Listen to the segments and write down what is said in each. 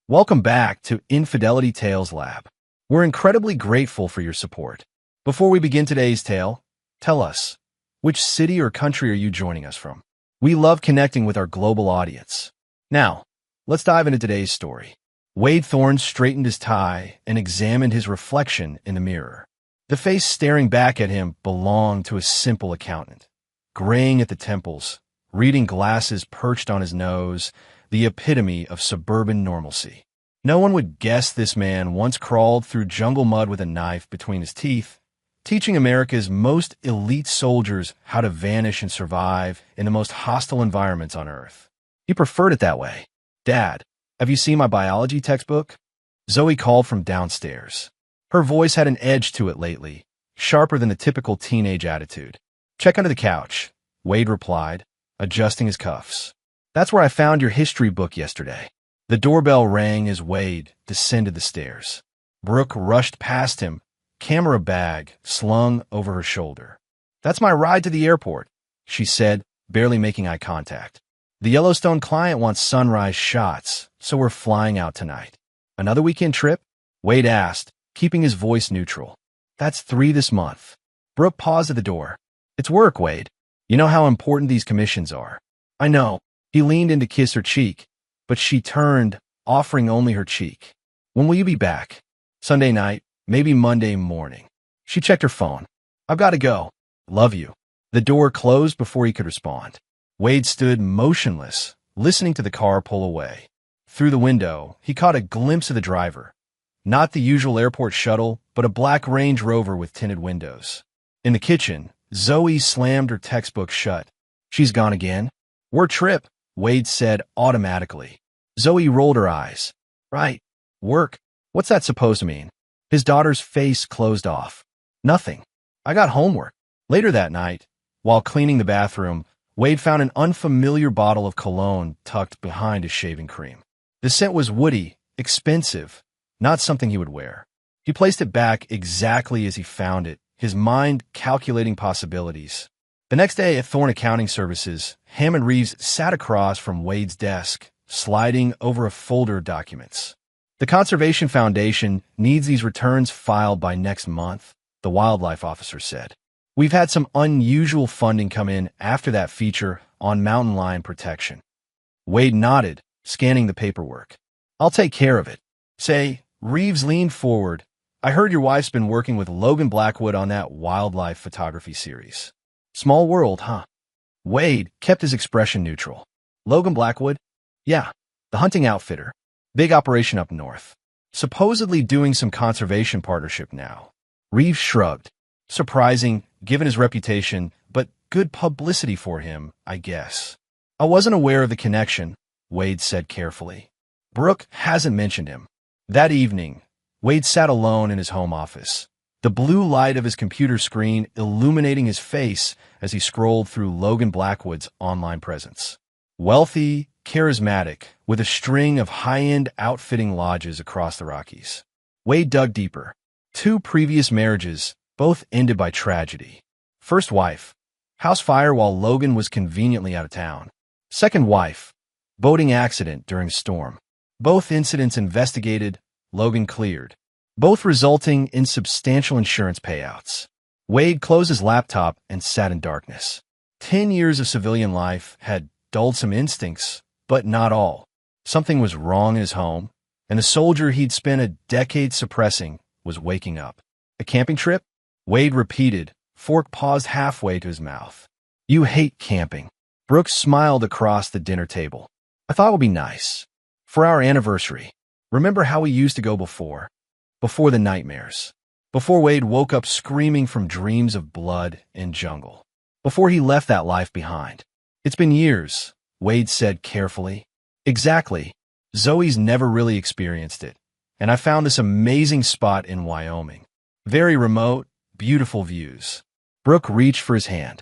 Welcome back to Infidelity Tales Lab. We're incredibly grateful for your support. Before we begin today's tale, tell us, which city or country are you joining us from? We love connecting with our global audience. Now, let's dive into today's story. Wade Thorne straightened his tie and examined his reflection in the mirror. The face staring back at him belonged to a simple accountant. Graying at the temples, reading glasses perched on his nose, the epitome of suburban normalcy. No one would guess this man once crawled through jungle mud with a knife between his teeth, teaching America's most elite soldiers how to vanish and survive in the most hostile environments on Earth. He preferred it that way. "Dad, have you seen my biology textbook?" Zoe called from downstairs. Her voice had an edge to it lately, sharper than the typical teenage attitude. "Check under the couch," Wade replied, adjusting his cuffs. "That's where I found your history book yesterday." The doorbell rang as Wade descended the stairs. Brooke rushed past him, camera bag slung over her shoulder. "That's my ride to the airport," she said, barely making eye contact. "The Yellowstone client wants sunrise shots, so we're flying out tonight." "Another weekend trip?" Wade asked, keeping his voice neutral. "That's 3 this month." Brooke paused at the door. "It's work, Wade. You know how important these commissions are." "I know." He leaned in to kiss her cheek, but she turned, offering only her cheek. "When will you be back?" "Sunday night, maybe Monday morning." She checked her phone. "I've got to go. Love you." The door closed before he could respond. Wade stood motionless, listening to the car pull away. Through the window, he caught a glimpse of the driver. Not the usual airport shuttle, but a black Range Rover with tinted windows. In the kitchen, Zoe slammed her textbook shut. "She's gone again?" "Work trip," Wade said automatically. Zoe rolled her eyes. "Right. Work. What's that supposed to mean?" His daughter's face closed off. "Nothing. I got homework." Later that night, while cleaning the bathroom, Wade found an unfamiliar bottle of cologne tucked behind his shaving cream. The scent was woody, expensive, not something he would wear. He placed it back exactly as he found it, his mind calculating possibilities. The next day at Thorne Accounting Services, Hammond Reeves sat across from Wade's desk, sliding over a folder of documents. "The Conservation Foundation needs these returns filed by next month," the wildlife officer said. "We've had some unusual funding come in after that feature on mountain lion protection." Wade nodded, scanning the paperwork. "I'll take care of it." "Say," Reeves leaned forward, "I heard your wife's been working with Logan Blackwood on that wildlife photography series." "Small world, huh?" Wade kept his expression neutral. "Logan Blackwood?" "Yeah, the hunting outfitter. Big operation up north. Supposedly doing some conservation partnership now." Reeves shrugged. "Surprising, given his reputation, but good publicity for him, I guess." "I wasn't aware of the connection," Wade said carefully. "Brooke hasn't mentioned him." That evening, Wade sat alone in his home office, the blue light of his computer screen illuminating his face as he scrolled through Logan Blackwood's online presence. Wealthy, charismatic, with a string of high-end outfitting lodges across the Rockies. Wade dug deeper. 2 previous marriages, both ended by tragedy. First wife, house fire while Logan was conveniently out of town. Second wife, boating accident during a storm. Both incidents investigated, Logan cleared, both resulting in substantial insurance payouts. Wade closed his laptop and sat in darkness. 10 years of civilian life had dulled some instincts, but not all. Something was wrong in his home, and the soldier he'd spent a decade suppressing was waking up. "A camping trip?" Wade repeated, fork paused halfway to his mouth. "You hate camping." Brooks smiled across the dinner table. "I thought it would be nice. For our anniversary. Remember how we used to go before? Before the nightmares. Before Wade woke up screaming from dreams of blood and jungle. Before he left that life behind." "It's been years," Wade said carefully. "Exactly. Zoe's never really experienced it, and I found this amazing spot in Wyoming. Very remote, beautiful views." Brooke reached for his hand.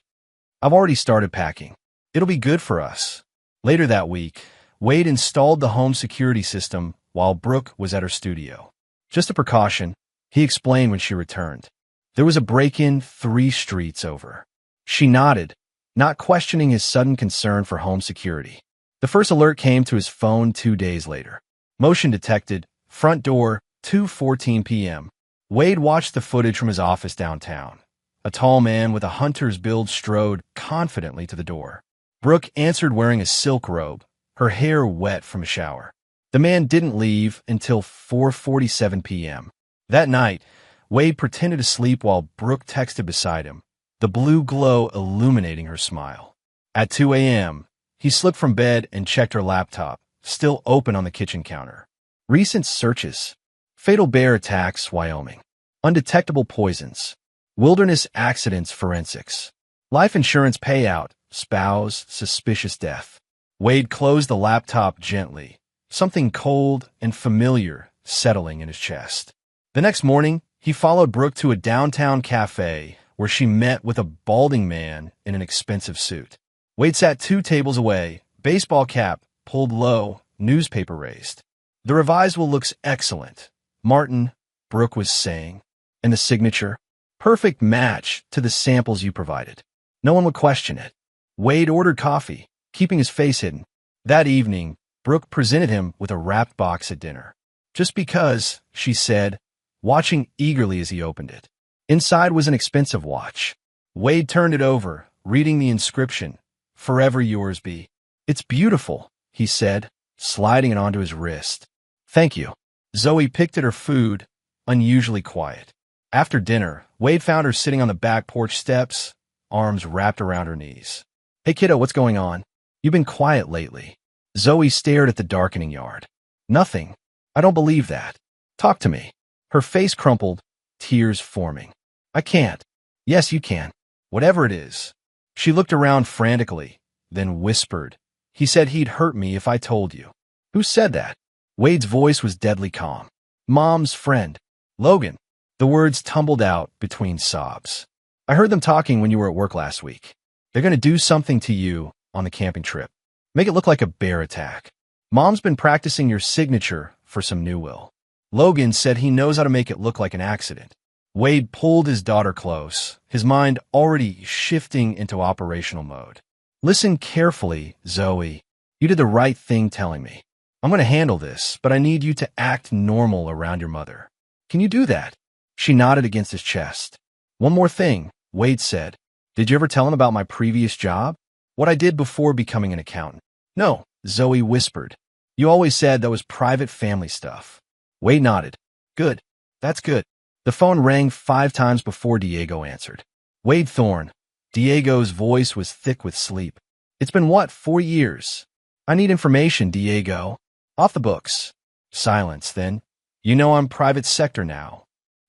"I've already started packing. It'll be good for us." Later that week, Wade installed the home security system while Brooke was at her studio. "Just a precaution," he explained when she returned. "There was a break-in 3 streets over." She nodded, not questioning his sudden concern for home security. The first alert came to his phone 2 days later. Motion detected. Front door, 2:14 p.m. Wade watched the footage from his office downtown. A tall man with a hunter's build strode confidently to the door. Brooke answered wearing a silk robe, her hair wet from a shower. The man didn't leave until 4:47 p.m. That night, Wade pretended to sleep while Brooke texted beside him, the blue glow illuminating her smile. At 2 a.m., he slipped from bed and checked her laptop, still open on the kitchen counter. Recent searches. Fatal bear attacks, Wyoming. Undetectable poisons. Wilderness accidents forensics. Life insurance payout, spouse, suspicious death. Wade closed the laptop gently, something cold and familiar settling in his chest. The next morning, he followed Brooke to a downtown cafe where she met with a balding man in an expensive suit. Wade sat 2 tables away, baseball cap pulled low, newspaper raised. The revised will looks excellent, Martin, Brooke was saying. And the signature? Perfect match to the samples you provided. No one would question it. Wade ordered coffee, keeping his face hidden. That evening, Brooke presented him with a wrapped box at dinner. Just because, she said, watching eagerly as he opened it. Inside was an expensive watch. Wade turned it over, reading the inscription, "Forever yours be." "It's beautiful," he said, sliding it onto his wrist. "Thank you." Zoe picked at her food, unusually quiet. After dinner, Wade found her sitting on the back porch steps, arms wrapped around her knees. "Hey kiddo, what's going on? You've been quiet lately." Zoe stared at the darkening yard. "Nothing. I don't believe that. Talk to me." Her face crumpled, tears forming. "I can't." "Yes, you can. Whatever it is." She looked around frantically, then whispered, "He said he'd hurt me if I told you." "Who said that?" Wade's voice was deadly calm. "Mom's friend. Logan." The words tumbled out between sobs. "I heard them talking when you were at work last week. They're going to do something to you on the camping trip. Make it look like a bear attack. Mom's been practicing your signature for some new will. Logan said he knows how to make it look like an accident." Wade pulled his daughter close, his mind already shifting into operational mode. "Listen carefully, Zoe. You did the right thing telling me. I'm going to handle this, but I need you to act normal around your mother. Can you do that?" She nodded against his chest. "One more thing," Wade said. "Did you ever tell him about my previous job? What I did before becoming an accountant?" "No," Zoe whispered. "You always said that was private family stuff." Wade nodded. "Good. That's good." The phone rang 5 times before Diego answered. "Wade Thorne." Diego's voice was thick with sleep. "It's been what, 4 years? I need information, Diego." "Off the books." Silence, then. "You know I'm private sector now.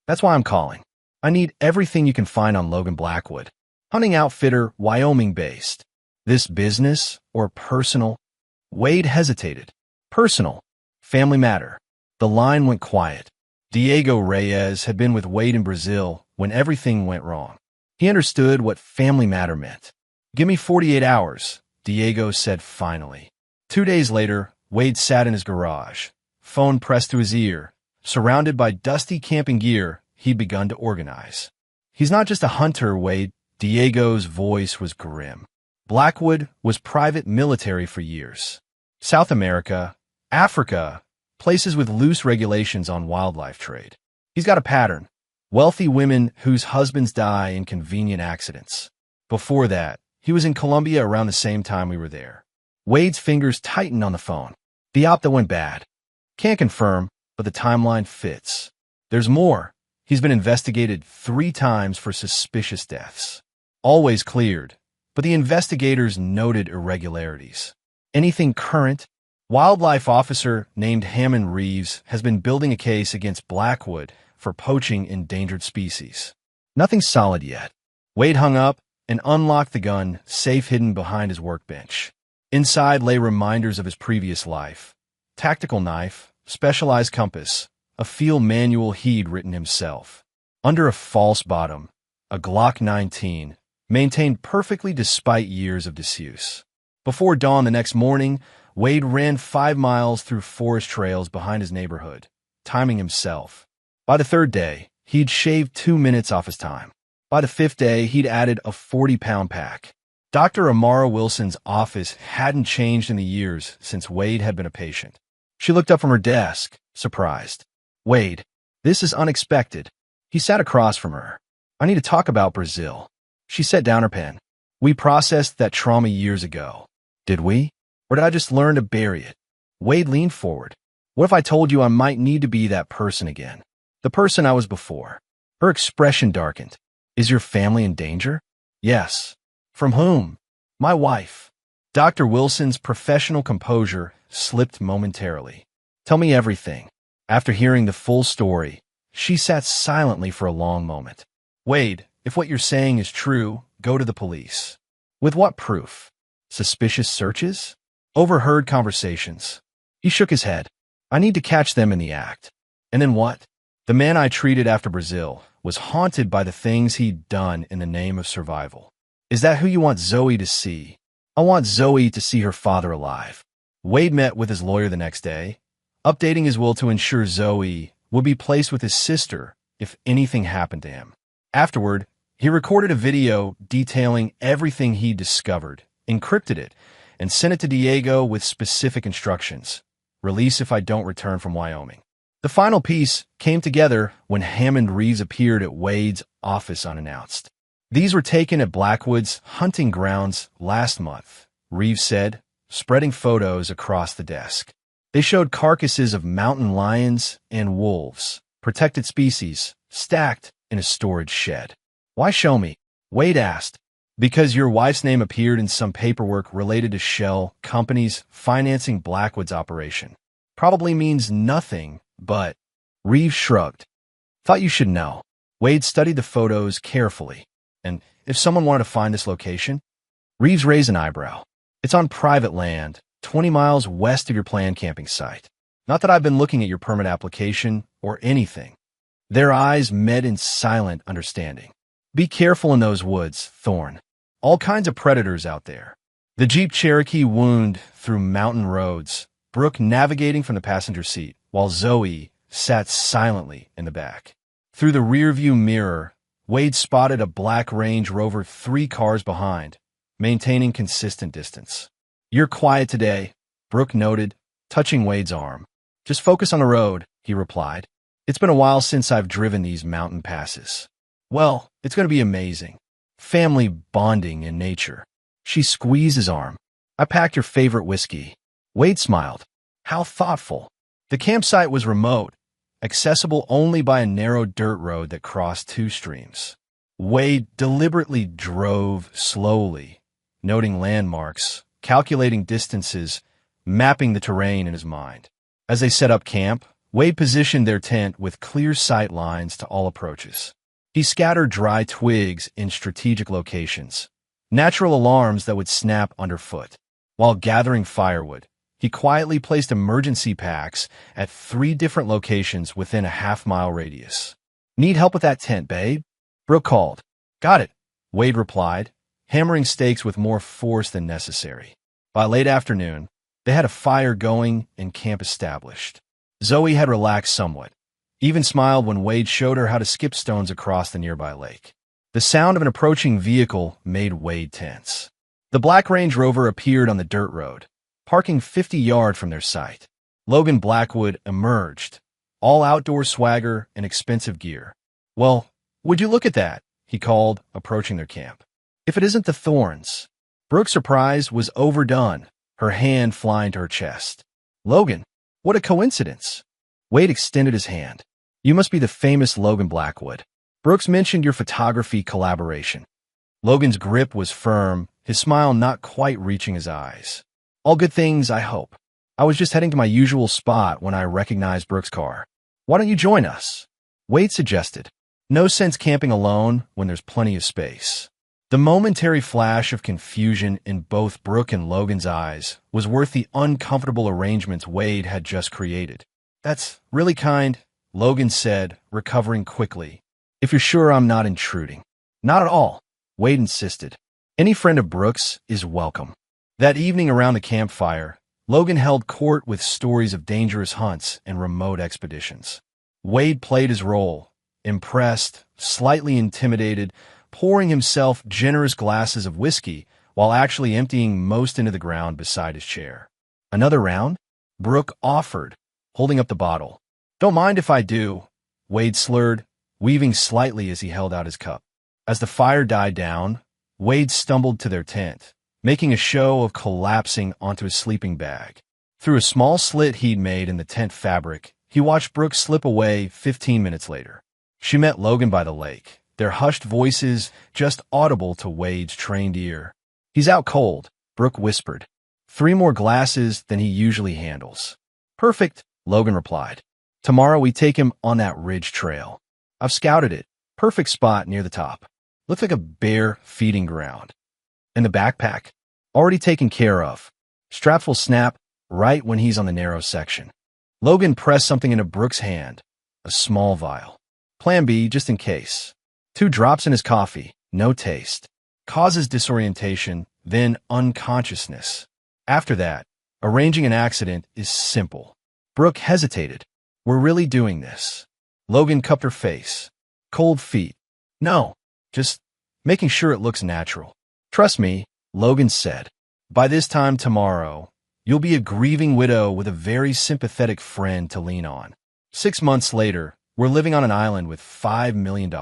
That's why I'm calling. I need everything you can find on Logan Blackwood. Hunting outfitter, Wyoming-based. This business or personal?" Wade hesitated. "Personal. Family matter." The line went quiet. Diego Reyes had been with Wade in Brazil when everything went wrong. He understood what family matter meant. "Give me 48 hours, Diego said finally. 2 days later, Wade sat in his garage, phone pressed to his ear. Surrounded by dusty camping gear, he'd begun to organize. "He's not just a hunter, Wade." Diego's voice was grim. "Blackwood was private military for years. South America, Africa, places with loose regulations on wildlife trade. He's got a pattern. Wealthy women whose husbands die in convenient accidents. Before that, he was in Colombia around the same time we were there." Wade's fingers tightened on the phone. "The op that went bad." "Can't confirm, but the timeline fits. There's more. He's been investigated 3 times for suspicious deaths. Always cleared, but the investigators noted irregularities. Anything current?" Wildlife officer named Hammond Reeves has been building a case against Blackwood for poaching endangered species. "Nothing solid yet." Wade hung up and unlocked the gun, safe hidden behind his workbench. Inside lay reminders of his previous life. Tactical knife, specialized compass, a field manual he'd written himself. Under a false bottom, a Glock 19, maintained perfectly despite years of disuse. Before dawn the next morning, Wade ran 5 miles through forest trails behind his neighborhood, timing himself. By the 3rd day, he'd shaved 2 minutes off his time. By the 5th day, he'd added a 40-pound pack. Dr. Amara Wilson's office hadn't changed in the years since Wade had been a patient. She looked up from her desk, surprised. Wade, this is unexpected. He sat across from her. I need to talk about Brazil. She set down her pen. We processed that trauma years ago. Did we? Or did I just learn to bury it? Wade leaned forward. What if I told you I might need to be that person again? The person I was before. Her expression darkened. Is your family in danger? Yes. From whom? My wife. Dr. Wilson's professional composure slipped momentarily. Tell me everything. After hearing the full story, she sat silently for a long moment. Wade, if what you're saying is true, go to the police. With what proof? Suspicious searches? Overheard conversations. He shook his head. I need to catch them in the act. And then what? The man I treated after Brazil was haunted by the things he'd done in the name of survival. Is that who you want Zoe to see? I want Zoe to see her father alive. Wade met with his lawyer the next day, updating his will to ensure Zoe would be placed with his sister if anything happened to him. Afterward, he recorded a video detailing everything he discovered, encrypted it, and sent it to Diego with specific instructions. Release if I don't return from Wyoming. The final piece came together when Hammond Reeves appeared at Wade's office unannounced. These were taken at Blackwood's hunting grounds last month, Reeves said, spreading photos across the desk. They showed carcasses of mountain lions and wolves, protected species, stacked in a storage shed. Why show me? Wade asked. Because your wife's name appeared in some paperwork related to Shell companies financing Blackwood's operation. Probably means nothing, but... Reeves shrugged. Thought you should know. Wade studied the photos carefully. And if someone wanted to find this location? Reeves raised an eyebrow. It's on private land, 20 miles west of your planned camping site. Not that I've been looking at your permit application or anything. Their eyes met in silent understanding. Be careful in those woods, Thorne. All kinds of predators out there. The Jeep Cherokee wound through mountain roads, Brooke navigating from the passenger seat, while Zoe sat silently in the back. Through the rearview mirror, Wade spotted a black Range Rover 3 cars behind, maintaining consistent distance. You're quiet today, Brooke noted, touching Wade's arm. Just focus on the road, he replied. It's been a while since I've driven these mountain passes. Well, it's going to be amazing. Family bonding in nature. She squeezed his arm. I packed your favorite whiskey. Wade smiled. How thoughtful. The campsite was remote, accessible only by a narrow dirt road that crossed 2 streams. Wade deliberately drove slowly, noting landmarks, calculating distances, mapping the terrain in his mind. As they set up camp, Wade positioned their tent with clear sight lines to all approaches. He scattered dry twigs in strategic locations, natural alarms that would snap underfoot. While gathering firewood, he quietly placed emergency packs at 3 different locations within a half-mile radius. Need help with that tent, babe? Brooke called. Got it, Wade replied, hammering stakes with more force than necessary. By late afternoon, they had a fire going and camp established. Zoe had relaxed somewhat, even smiled when Wade showed her how to skip stones across the nearby lake. The sound of an approaching vehicle made Wade tense. The black Range Rover appeared on the dirt road, parking 50 yards from their site. Logan Blackwood emerged, all outdoor swagger and expensive gear. Well, would you look at that? He called, approaching their camp. If it isn't the Thorns. Brooke's surprise was overdone, her hand flying to her chest. Logan, what a coincidence. Wade extended his hand. You must be the famous Logan Blackwood. Brooks mentioned your photography collaboration. Logan's grip was firm, his smile not quite reaching his eyes. All good things, I hope. I was just heading to my usual spot when I recognized Brooks' car. Why don't you join us? Wade suggested. No sense camping alone when there's plenty of space. The momentary flash of confusion in both Brooke and Logan's eyes was worth the uncomfortable arrangements Wade had just created. That's really kind, Logan said, recovering quickly. If you're sure I'm not intruding. Not at all, Wade insisted. Any friend of Brooks is welcome. That evening around the campfire, Logan held court with stories of dangerous hunts and remote expeditions. Wade played his role, impressed, slightly intimidated, pouring himself generous glasses of whiskey while actually emptying most into the ground beside his chair. Another round? Brooke offered, holding up the bottle. Don't mind if I do, Wade slurred, weaving slightly as he held out his cup. As the fire died down, Wade stumbled to their tent, making a show of collapsing onto his sleeping bag. Through a small slit he'd made in the tent fabric, he watched Brooke slip away 15 minutes later. She met Logan by the lake, their hushed voices just audible to Wade's trained ear. He's out cold, Brooke whispered. 3 more glasses than he usually handles. Perfect, Logan replied. Tomorrow we take him on that ridge trail. I've scouted it. Perfect spot near the top. Looks like a bear feeding ground. And the backpack? Already taken care of. Straps will snap right when he's on the narrow section. Logan pressed something into Brooke's hand, a small vial. Plan B, just in case. 2 drops in his coffee, no taste. Causes disorientation, then unconsciousness. After that, arranging an accident is simple. Brooke hesitated. We're really doing this. Logan cupped her face. Cold feet. No, just making sure it looks natural. Trust me, Logan said. By this time tomorrow, you'll be a grieving widow with a very sympathetic friend to lean on. 6 months later, we're living on an island with $5 million.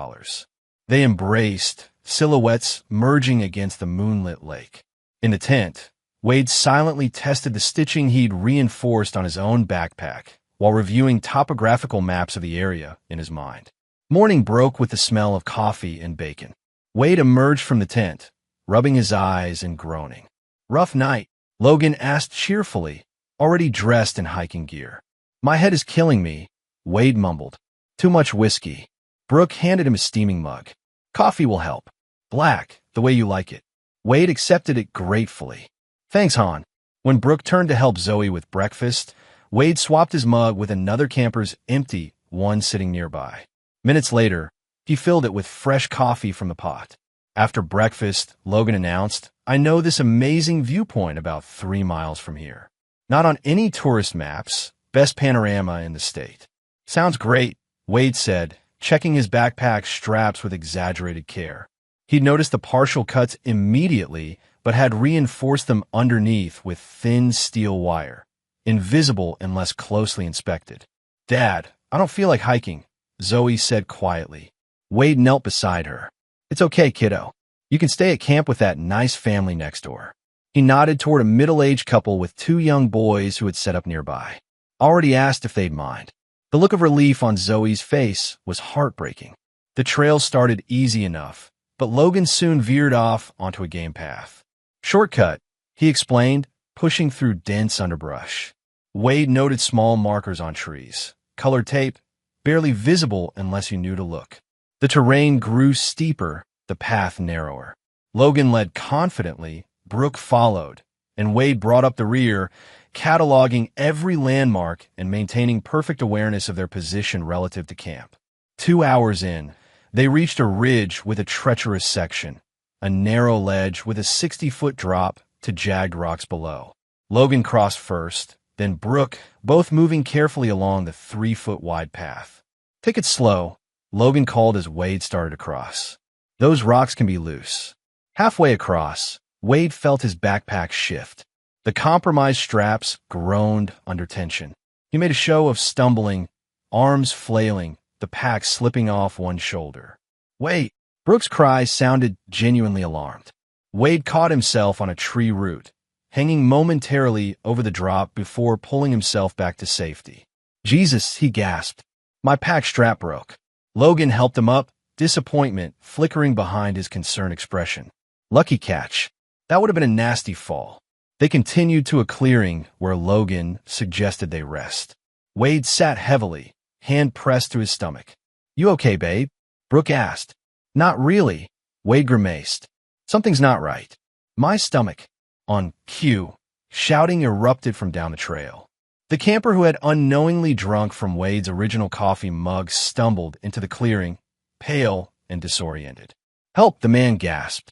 They embraced, silhouettes merging against the moonlit lake. In the tent, Wade silently tested the stitching he'd reinforced on his own backpack while reviewing topographical maps of the area in his mind. Morning broke with the smell of coffee and bacon. Wade emerged from the tent, rubbing his eyes and groaning. Rough night, Logan asked cheerfully, already dressed in hiking gear. My head is killing me, Wade mumbled. Too much whiskey. Brooke handed him a steaming mug. Coffee will help. Black, the way you like it. Wade accepted it gratefully. Thanks, hon. When Brooke turned to help Zoe with breakfast, Wade swapped his mug with another camper's empty one sitting nearby. Minutes later, he filled it with fresh coffee from the pot. After breakfast, Logan announced, I know this amazing viewpoint about 3 miles from here. Not on any tourist maps, best panorama in the state. Sounds great, Wade said, checking his backpack straps with exaggerated care. He'd noticed the partial cuts immediately, but had reinforced them underneath with thin steel wire, invisible unless closely inspected. Dad, I don't feel like hiking, Zoe said quietly. Wade knelt beside her. It's okay, kiddo. You can stay at camp with that nice family next door. He nodded toward a middle-aged couple with 2 young boys who had set up nearby. Already asked if they'd mind. The look of relief on Zoe's face was heartbreaking. The trail started easy enough, but Logan soon veered off onto a game path. Shortcut, he explained, pushing through dense underbrush. Wade noted small markers on trees, colored tape, barely visible unless you knew to look. The terrain grew steeper, the path narrower. Logan led confidently, Brooke followed, and Wade brought up the rear, cataloging every landmark and maintaining perfect awareness of their position relative to camp. 2 hours in, they reached a ridge with a treacherous section, a narrow ledge with a 60-foot drop to jagged rocks below. Logan crossed first, then Brooke, both moving carefully along the 3-foot wide path. Take it slow, Logan called as Wade started to cross. Those rocks can be loose. Halfway across, Wade felt his backpack shift. The compromised straps groaned under tension. He made a show of stumbling, arms flailing, the pack slipping off one shoulder. Wait! Brooke's cry sounded genuinely alarmed. Wade caught himself on a tree root, hanging momentarily over the drop before pulling himself back to safety. Jesus, he gasped. My pack strap broke. Logan helped him up, disappointment flickering behind his concerned expression. Lucky catch. That would have been a nasty fall. They continued to a clearing where Logan suggested they rest. Wade sat heavily, hand pressed to his stomach. You okay, babe? Brooke asked. Not really, Wade grimaced. Something's not right. My stomach. On cue, shouting erupted from down the trail. The camper who had unknowingly drunk from Wade's original coffee mug stumbled into the clearing, pale and disoriented. Help, the man gasped.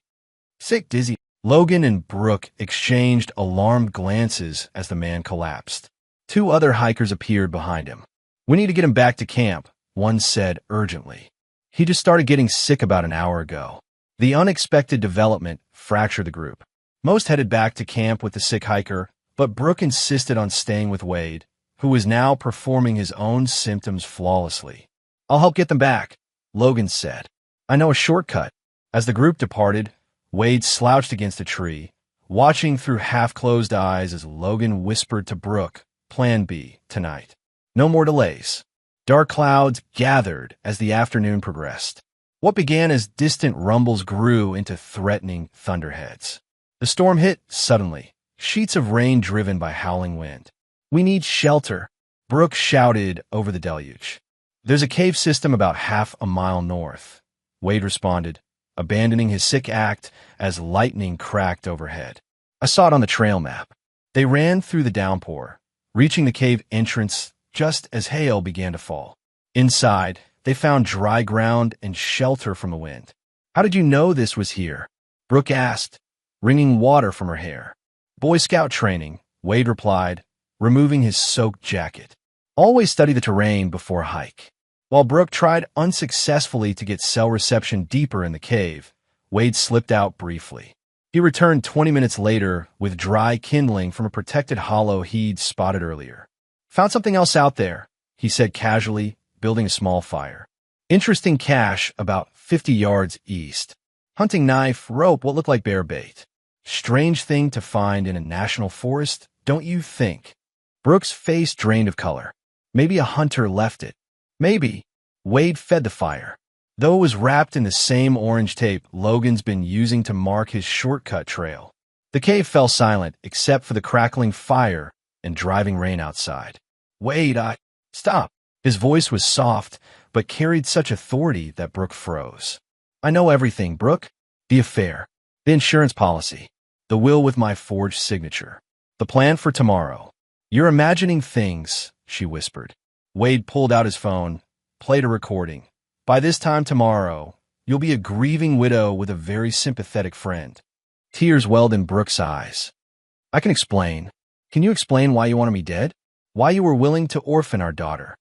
Sick, dizzy. Logan and Brooke exchanged alarmed glances as the man collapsed. 2 other hikers appeared behind him. We need to get him back to camp, one said urgently. He just started getting sick about an hour ago. The unexpected development fractured the group. Most headed back to camp with the sick hiker, But Brooke insisted on staying with Wade, who was now performing his own symptoms flawlessly. "I'll help get them back," Logan said. "I know a shortcut." As the group departed, Wade slouched against a tree, watching through half-closed eyes as Logan whispered to Brooke, "Plan B, tonight. No more delays." Dark clouds gathered as the afternoon progressed. What began as distant rumbles grew into threatening thunderheads. The storm hit suddenly, sheets of rain driven by howling wind. "We need shelter," Brooke shouted over the deluge. "There's a cave system about half a mile north," Wade responded, abandoning his sick act as lightning cracked overhead. "I saw it on the trail map." They ran through the downpour, reaching the cave entrance just as hail began to fall. Inside, they found dry ground and shelter from the wind. "How did you know this was here?" Brooke asked, wringing water from her hair. "Boy Scout training," Wade replied, removing his soaked jacket. "Always study the terrain before a hike." While Brooke tried unsuccessfully to get cell reception deeper in the cave, Wade slipped out briefly. He returned 20 minutes later with dry kindling from a protected hollow he'd spotted earlier. "Found something else out there," he said casually, building a small fire. "Interesting cache about 50 yards east. Hunting knife, rope, what looked like bear bait. Strange thing to find in a national forest, don't you think?" Brooke's face drained of color. "Maybe a hunter left it." "Maybe." Wade fed the fire. Though it was wrapped in the same orange tape Logan's been using to mark his shortcut trail. The cave fell silent except for the crackling fire and driving rain outside. "Wade, Stop." His voice was soft, but carried such authority that Brooke froze. "I know everything, Brooke. The affair. The insurance policy. The will with my forged signature. The plan for tomorrow." "You're imagining things," she whispered. Wade pulled out his phone, played a recording. "By this time tomorrow, you'll be a grieving widow with a very sympathetic friend." Tears welled in Brooke's eyes. "I can explain. Can you explain why you wanted me dead? Why you were willing to orphan our daughter?"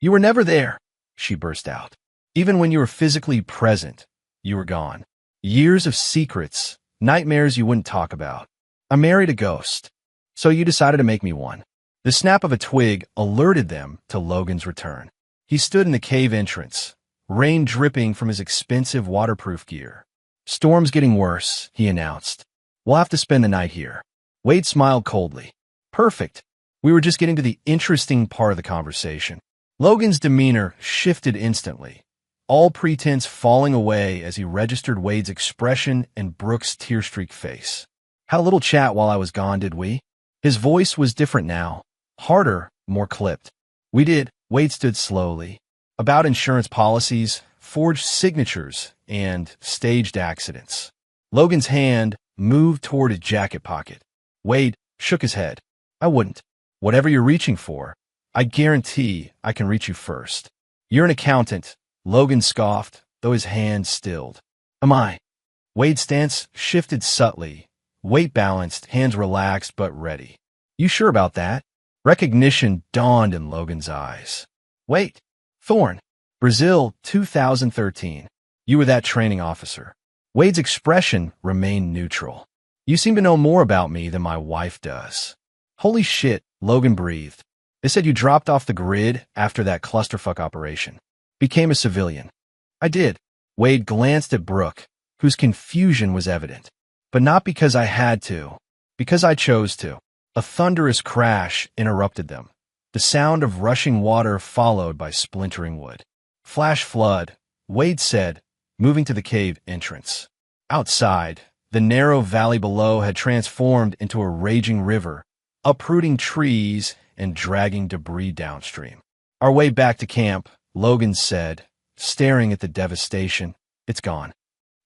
"You were never there," she burst out. "Even when you were physically present, you were gone. Years of secrets, nightmares you wouldn't talk about. I married a ghost. So you decided to make me one." The snap of a twig alerted them to Logan's return. He stood in the cave entrance, rain dripping from his expensive waterproof gear. "Storm's getting worse," he announced. "We'll have to spend the night here." Wade smiled coldly. "Perfect. We were just getting to the interesting part of the conversation." Logan's demeanor shifted instantly, all pretense falling away as he registered Wade's expression and Brooke's tear-streaked face. "Had a little chat while I was gone, did we?" His voice was different now, harder, more clipped. "We did." Wade stood slowly. "About insurance policies, forged signatures, and staged accidents." Logan's hand moved toward his jacket pocket. Wade shook his head. "I wouldn't. Whatever you're reaching for, I guarantee I can reach you first." "You're an accountant," Logan scoffed, though his hand stilled. "Am I?" Wade's stance shifted subtly, weight balanced, hands relaxed but ready. "You sure about that?" Recognition dawned in Logan's eyes. "Wait, Thorne, Brazil 2013. You were that training officer." Wade's expression remained neutral. "You seem to know more about me than my wife does." "Holy shit," Logan breathed. "They said you dropped off the grid after that clusterfuck operation. Became a civilian." "I did." Wade glanced at Brooke, whose confusion was evident. "But not because I had to. Because I chose to." A thunderous crash interrupted them, the sound of rushing water followed by splintering wood. "Flash flood," Wade said, moving to the cave entrance. Outside, the narrow valley below had transformed into a raging river, uprooting trees and dragging debris downstream. "Our way back to camp," Logan said, staring at the devastation. "It's gone."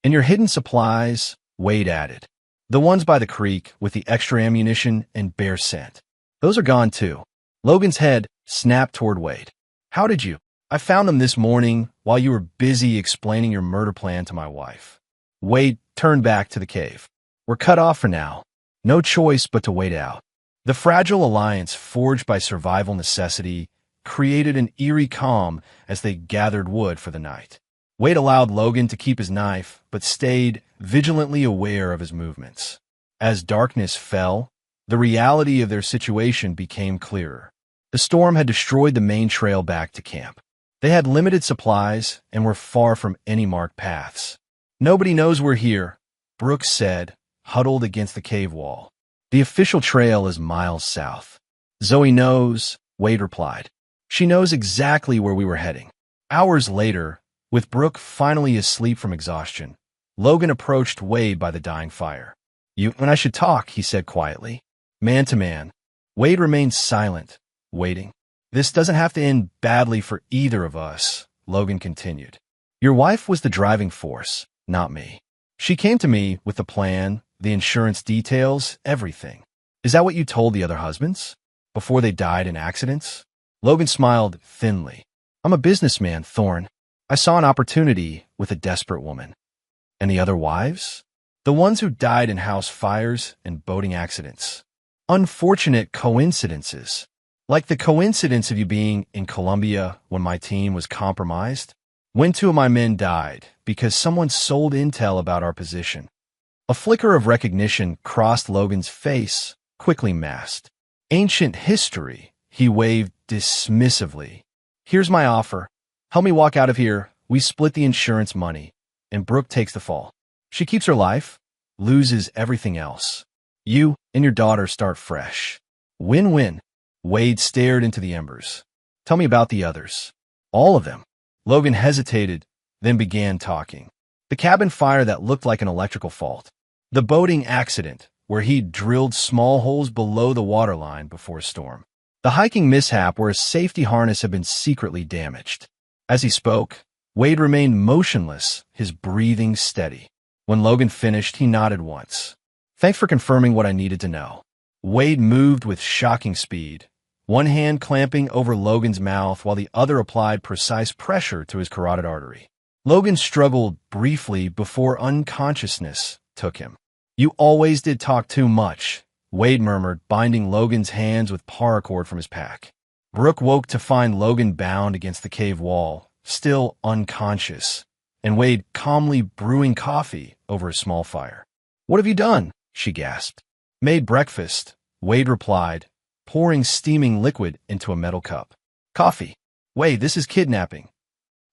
"And your hidden supplies," Wade added. "The ones by the creek with the extra ammunition and bear scent. Those are gone too." Logan's head snapped toward Wade. "How did you?" "I found them this morning while you were busy explaining your murder plan to my wife." Wade turned back to the cave. "We're cut off for now. No choice but to wait out." The fragile alliance forged by survival necessity created an eerie calm as they gathered wood for the night. Wade allowed Logan to keep his knife, but stayed vigilantly aware of his movements. As darkness fell, The reality of their situation became clearer. The storm had destroyed the main trail back to camp. They had limited supplies and were far from any marked paths. "Nobody knows we're here," Brooks said, huddled against the cave wall. "The official trail is miles south." "Zoe knows," Wade replied. "She knows exactly where we were heading." Hours later, with Brooke finally asleep from exhaustion, Logan approached Wade by the dying fire. "You and I should talk," he said quietly. Man to man. Wade remained silent, waiting. "This doesn't have to end badly for either of us," Logan continued. "Your wife was the driving force, not me. She came to me with the plan, the insurance details, everything. Is that what you told the other husbands? Before they died in accidents?" Logan smiled thinly. "I'm a businessman, Thorne. I saw an opportunity with a desperate woman." "And the other wives?" "The ones who died in house fires and boating accidents. Unfortunate coincidences. Like the coincidence of you being in Colombia when my team was compromised. When 2 of my men died because someone sold intel about our position." A flicker of recognition crossed Logan's face, quickly masked. "Ancient history," he waved dismissively. "Here's my offer. Help me walk out of here. We split the insurance money, and Brooke takes the fall. She keeps her life, loses everything else. You and your daughter start fresh. Win-win." Wade stared into the embers. "Tell me about the others." "All of them." Logan hesitated, then began talking. The cabin fire that looked like an electrical fault. The boating accident, where he'd drilled small holes below the waterline before a storm. The hiking mishap where a safety harness had been secretly damaged. As he spoke, Wade remained motionless, his breathing steady. When Logan finished, he nodded once. "Thanks for confirming what I needed to know." Wade moved with shocking speed, one hand clamping over Logan's mouth while the other applied precise pressure to his carotid artery. Logan struggled briefly before unconsciousness took him. "You always did talk too much," Wade murmured, binding Logan's hands with paracord from his pack. Brooke woke to find Logan bound against the cave wall, still unconscious, and Wade calmly brewing coffee over a small fire. "What have you done?" she gasped. "Made breakfast," Wade replied, pouring steaming liquid into a metal cup. "Coffee. Wade, this is kidnapping."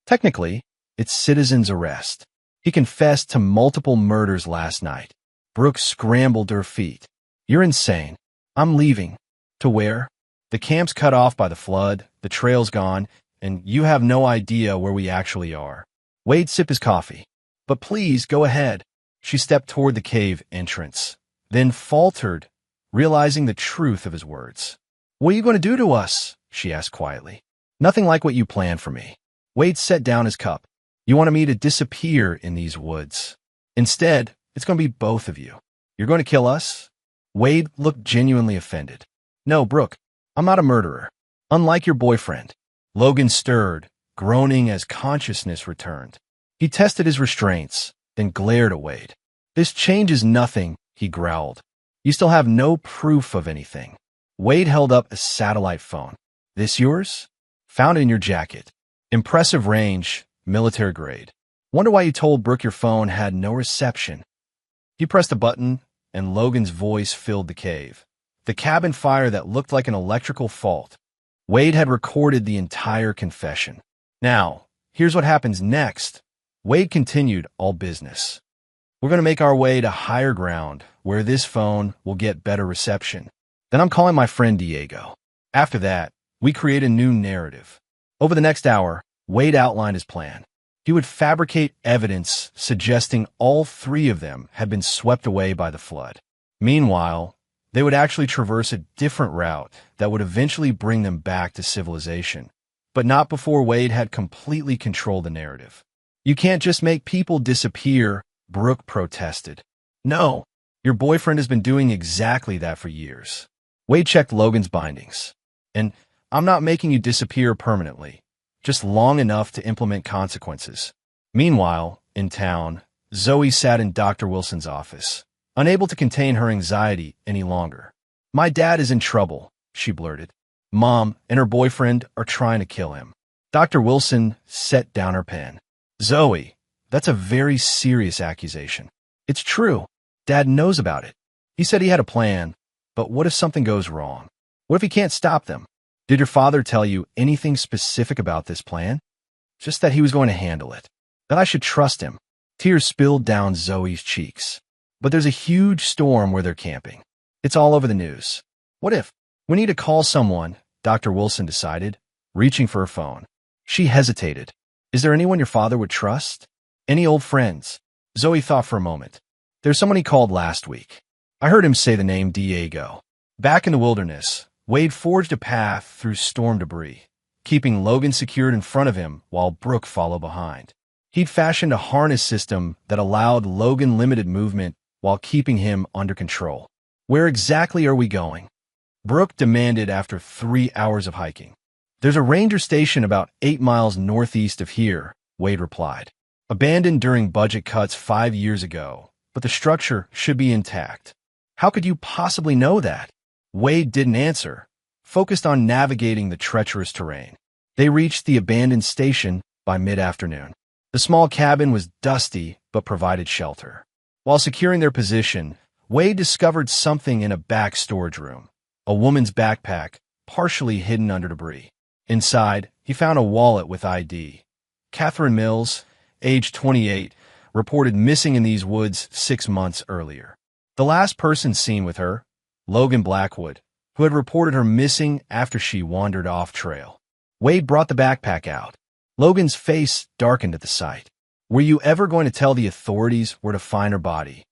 "Technically, it's citizen's arrest. He confessed to multiple murders last night." Brooke scrambled to her feet. "You're insane. I'm leaving." "To where?" "The camp's cut off by the flood, the trail's gone, and you have no idea where we actually are." Wade sipped his coffee. "But please, go ahead." She stepped toward the cave entrance, then faltered, realizing the truth of his words. "What are you going to do to us?" she asked quietly. "Nothing like what you planned for me." Wade set down his cup. "You wanted me to disappear in these woods. Instead, it's going to be both of you. You're going to kill us?" Wade looked genuinely offended. "No, Brooke, I'm not a murderer. Unlike your boyfriend." Logan stirred, groaning as consciousness returned. He tested his restraints, then glared at Wade. "This changes nothing," he growled. "You still have no proof of anything." Wade held up a satellite phone. "This yours?" "Found it in your jacket. Impressive range, military grade. Wonder why you told Brooke your phone had no reception." He pressed a button, and Logan's voice filled the cave. The cabin fire that looked like an electrical fault. Wade had recorded the entire confession. "Now, here's what happens next." Wade continued, all business. "We're going to make our way to higher ground, where this phone will get better reception. Then I'm calling my friend Diego. After that, we create a new narrative." Over the next hour, Wade outlined his plan. He would fabricate evidence suggesting all 3 of them had been swept away by the flood. Meanwhile, they would actually traverse a different route that would eventually bring them back to civilization, but not before Wade had completely controlled the narrative. "You can't just make people disappear," Brooke protested. "No, your boyfriend has been doing exactly that for years." Wade checked Logan's bindings. "And I'm not making you disappear permanently, just long enough to implement consequences." Meanwhile, in town, Zoe sat in Dr. Wilson's office, unable to contain her anxiety any longer. "My dad is in trouble," she blurted. "Mom and her boyfriend are trying to kill him." Dr. Wilson set down her pen. "Zoe, that's a very serious accusation." "It's true. Dad knows about it. He said he had a plan, But what if something goes wrong? What if he can't stop them? Did your father tell you anything specific about this plan? Just that he was going to handle it. That I should trust him. Tears spilled down Zoe's cheeks. But there's a huge storm where they're camping. It's all over the news. What if? We need to call someone, Dr. Wilson decided, reaching for her phone. She hesitated. Is there anyone your father would trust? Any old friends? Zoe thought for a moment. There's someone he called last week. I heard him say the name Diego. Back in the wilderness, Wade forged a path through storm debris, keeping Logan secured in front of him while Brooke followed behind. He'd fashioned a harness system that allowed Logan limited movement while keeping him under control. Where exactly are we going? Brooke demanded after 3 hours of hiking. There's a ranger station about 8 miles northeast of here, Wade replied. Abandoned during budget cuts 5 years ago, but the structure should be intact. How could you possibly know that? Wade didn't answer, focused on navigating the treacherous terrain. They reached the abandoned station by mid-afternoon. The small cabin was dusty but provided shelter. While securing their position, Wade discovered something in a back storage room, a woman's backpack partially hidden under debris. Inside, he found a wallet with ID. Catherine Mills, age 28, reported missing in these woods 6 months earlier. The last person seen with her, Logan Blackwood, who had reported her missing after she wandered off trail. Wade brought the backpack out. Logan's face darkened at the sight. Were you ever going to tell the authorities where to find her body?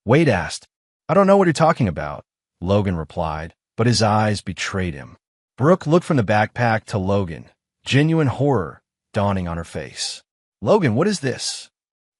Wade asked. I don't know what you're talking about, Logan replied, but his eyes betrayed him. Brooke looked from the backpack to Logan, genuine horror dawning on her face. Logan, what is this?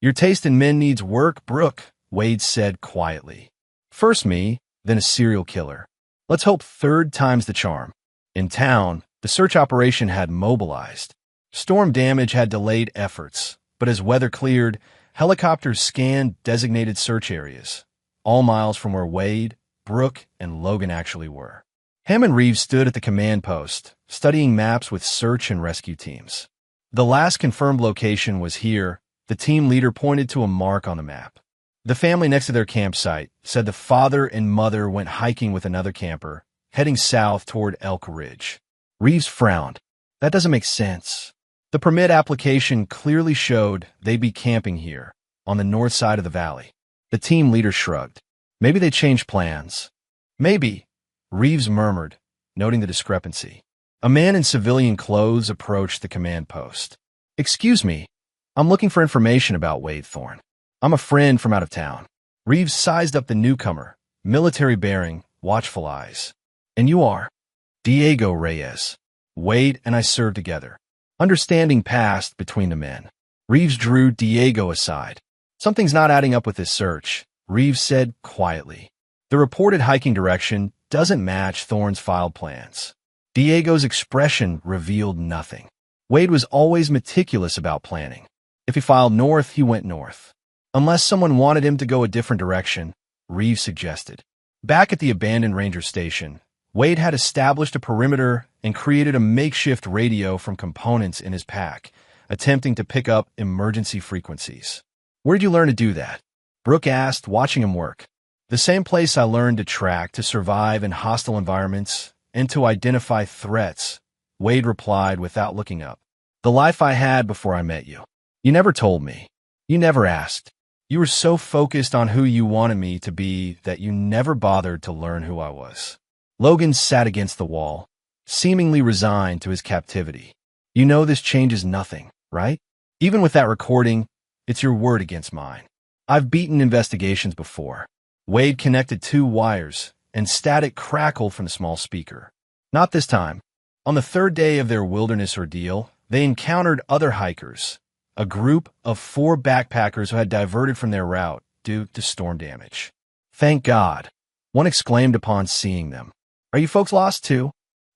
Your taste in men needs work, Brooke, Wade said quietly. First me, then a serial killer. Let's hope third time's the charm. In town, the search operation had mobilized. Storm damage had delayed efforts, but as weather cleared, helicopters scanned designated search areas, all miles from where Wade, Brooke, and Logan actually were. Ham and Reeves stood at the command post, studying maps with search and rescue teams. The last confirmed location was here. The team leader pointed to a mark on the map. The family next to their campsite said the father and mother went hiking with another camper, heading south toward Elk Ridge. Reeves frowned. That doesn't make sense. The permit application clearly showed they'd be camping here, on the north side of the valley. The team leader shrugged. Maybe they changed plans. Maybe, Reeves murmured, noting the discrepancy. A man in civilian clothes approached the command post. Excuse me, I'm looking for information about Wade Thorne. I'm a friend from out of town. Reeves sized up the newcomer, military bearing, watchful eyes. And you are? Diego Reyes. Wade and I served together. Understanding passed between the men. Reeves drew Diego aside. Something's not adding up with this search, Reeves said quietly. The reported hiking direction doesn't match Thorne's filed plans. Diego's expression revealed nothing. Wade was always meticulous about planning. If he filed north, he went north. Unless someone wanted him to go a different direction, Reeves suggested. Back at the abandoned ranger station, Wade had established a perimeter and created a makeshift radio from components in his pack, attempting to pick up emergency frequencies. Where'd you learn to do that? Brooke asked, watching him work. The same place I learned to track to survive in hostile environments and to identify threats, Wade replied without looking up. The life I had before I met you. You never told me. You never asked. You were so focused on who you wanted me to be that you never bothered to learn who I was. Logan sat against the wall, seemingly resigned to his captivity. You know this changes nothing, right? Even with that recording, it's your word against mine. I've beaten investigations before. Wade connected 2 wires, and static crackled from the small speaker. Not this time. On the 3rd day of their wilderness ordeal, they encountered other hikers, a group of 4 backpackers who had diverted from their route due to storm damage. Thank God, one exclaimed upon seeing them. Are you folks lost too?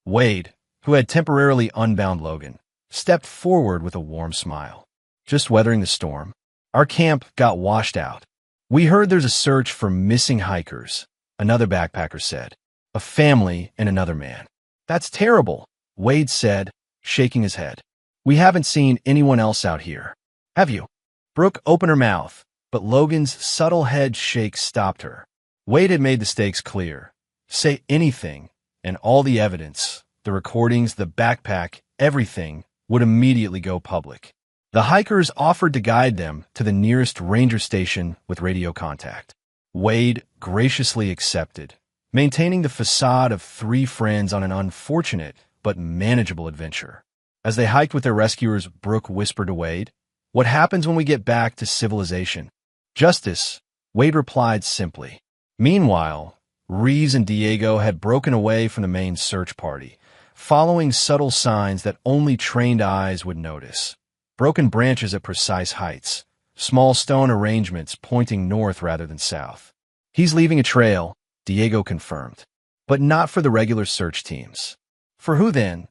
Wade, who had temporarily unbound Logan, stepped forward with a warm smile. Just weathering the storm. Our camp got washed out. We heard there's a search for missing hikers, another backpacker said. A family and another man. That's terrible, Wade said, shaking his head. We haven't seen anyone else out here. Have you? Brooke opened her mouth, but Logan's subtle head shake stopped her. Wade had made the stakes clear. Say anything, and all the evidence, the recordings, the backpack, everything would immediately go public. The hikers offered to guide them to the nearest ranger station with radio contact. Wade graciously accepted, maintaining the facade of three friends on an unfortunate but manageable adventure. As they hiked with their rescuers, Brooke whispered to Wade, "What happens when we get back to civilization?" "Justice," Wade replied simply. Meanwhile, Reeves and Diego had broken away from the main search party, following subtle signs that only trained eyes would notice. Broken branches at precise heights, small stone arrangements pointing north rather than south. "He's leaving a trail," Diego confirmed. "But not for the regular search teams." "For who then?"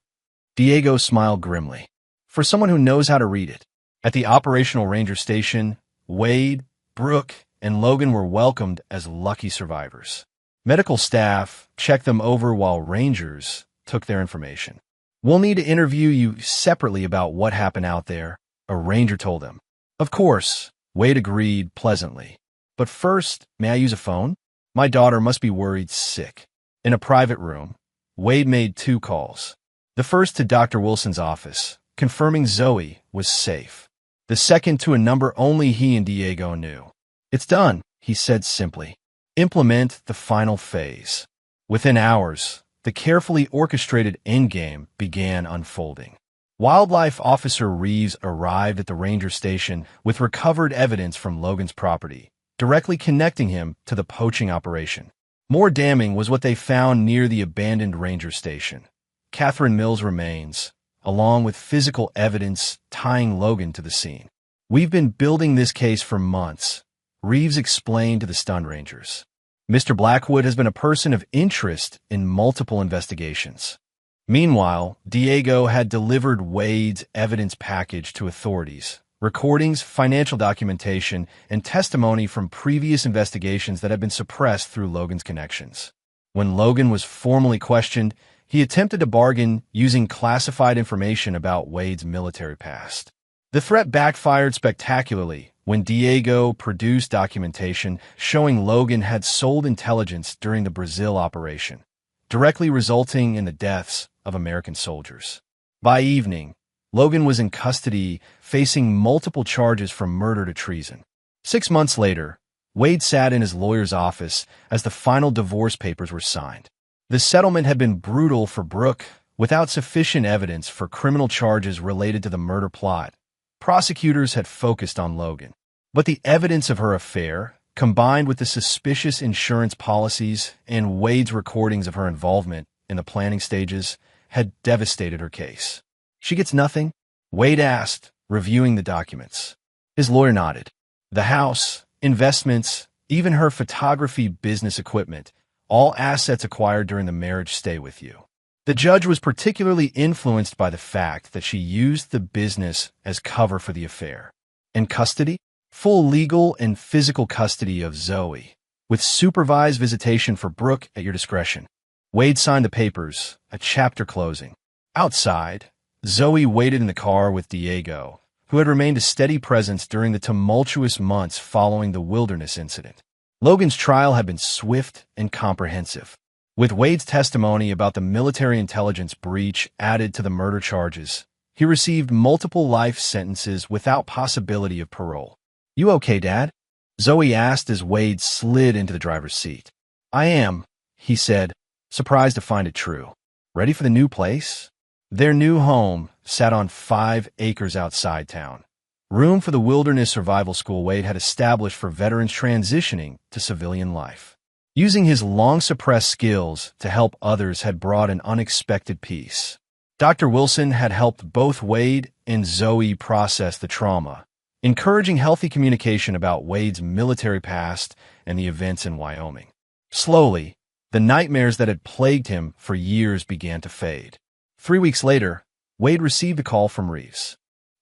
Diego smiled grimly. "For someone who knows how to read it." At the operational ranger station, Wade, Brooke, and Logan were welcomed as lucky survivors. Medical staff checked them over while rangers took their information. "We'll need to interview you separately about what happened out there," a ranger told them. "Of course," Wade agreed pleasantly. "But first, may I use a phone? My daughter must be worried sick." In a private room, Wade made 2 calls. The first to Dr. Wilson's office, confirming Zoe was safe. The second to a number only he and Diego knew. "It's done," he said simply. "Implement the final phase." Within hours, the carefully orchestrated endgame began unfolding. Wildlife Officer Reeves arrived at the ranger station with recovered evidence from Logan's property, directly connecting him to the poaching operation. More damning was what they found near the abandoned ranger station: Catherine Mills' remains, along with physical evidence tying Logan to the scene. "We've been building this case for months," Reeves explained to the stunned rangers. "Mr. Blackwood has been a person of interest in multiple investigations." Meanwhile, Diego had delivered Wade's evidence package to authorities: recordings, financial documentation, and testimony from previous investigations that had been suppressed through Logan's connections. When Logan was formally questioned, he attempted to bargain using classified information about Wade's military past. The threat backfired spectacularly when Diego produced documentation showing Logan had sold intelligence during the Brazil operation, directly resulting in the deaths of American soldiers. By evening, Logan was in custody, facing multiple charges from murder to treason. 6 months later, Wade sat in his lawyer's office as the final divorce papers were signed. The settlement had been brutal for Brooke, without sufficient evidence for criminal charges related to the murder plot. Prosecutors had focused on Logan. But the evidence of her affair, combined with the suspicious insurance policies and Wade's recordings of her involvement in the planning stages, had devastated her case. "She gets nothing?" Wade asked, reviewing the documents. His lawyer nodded. "The house, investments, even her photography business equipment, all assets acquired during the marriage stay with you." The judge was particularly influenced by the fact that she used the business as cover for the affair. "And custody?" "Full legal and physical custody of Zoe, with supervised visitation for Brooke at your discretion." Wade signed the papers, a chapter closing. Outside, Zoe waited in the car with Diego, who had remained a steady presence during the tumultuous months following the wilderness incident. Logan's trial had been swift and comprehensive. With Wade's testimony about the military intelligence breach added to the murder charges, he received multiple life sentences without possibility of parole. "You okay, Dad?" Zoe asked as Wade slid into the driver's seat. "I am," he said, surprised to find it true. "Ready for the new place?" Their new home sat on 5 acres outside town. Room for the wilderness survival school Wade had established for veterans transitioning to civilian life. Using his long-suppressed skills to help others had brought an unexpected peace. Dr. Wilson had helped both Wade and Zoe process the trauma, encouraging healthy communication about Wade's military past and the events in Wyoming. Slowly, the nightmares that had plagued him for years began to fade. 3 weeks later, Wade received a call from Reeves.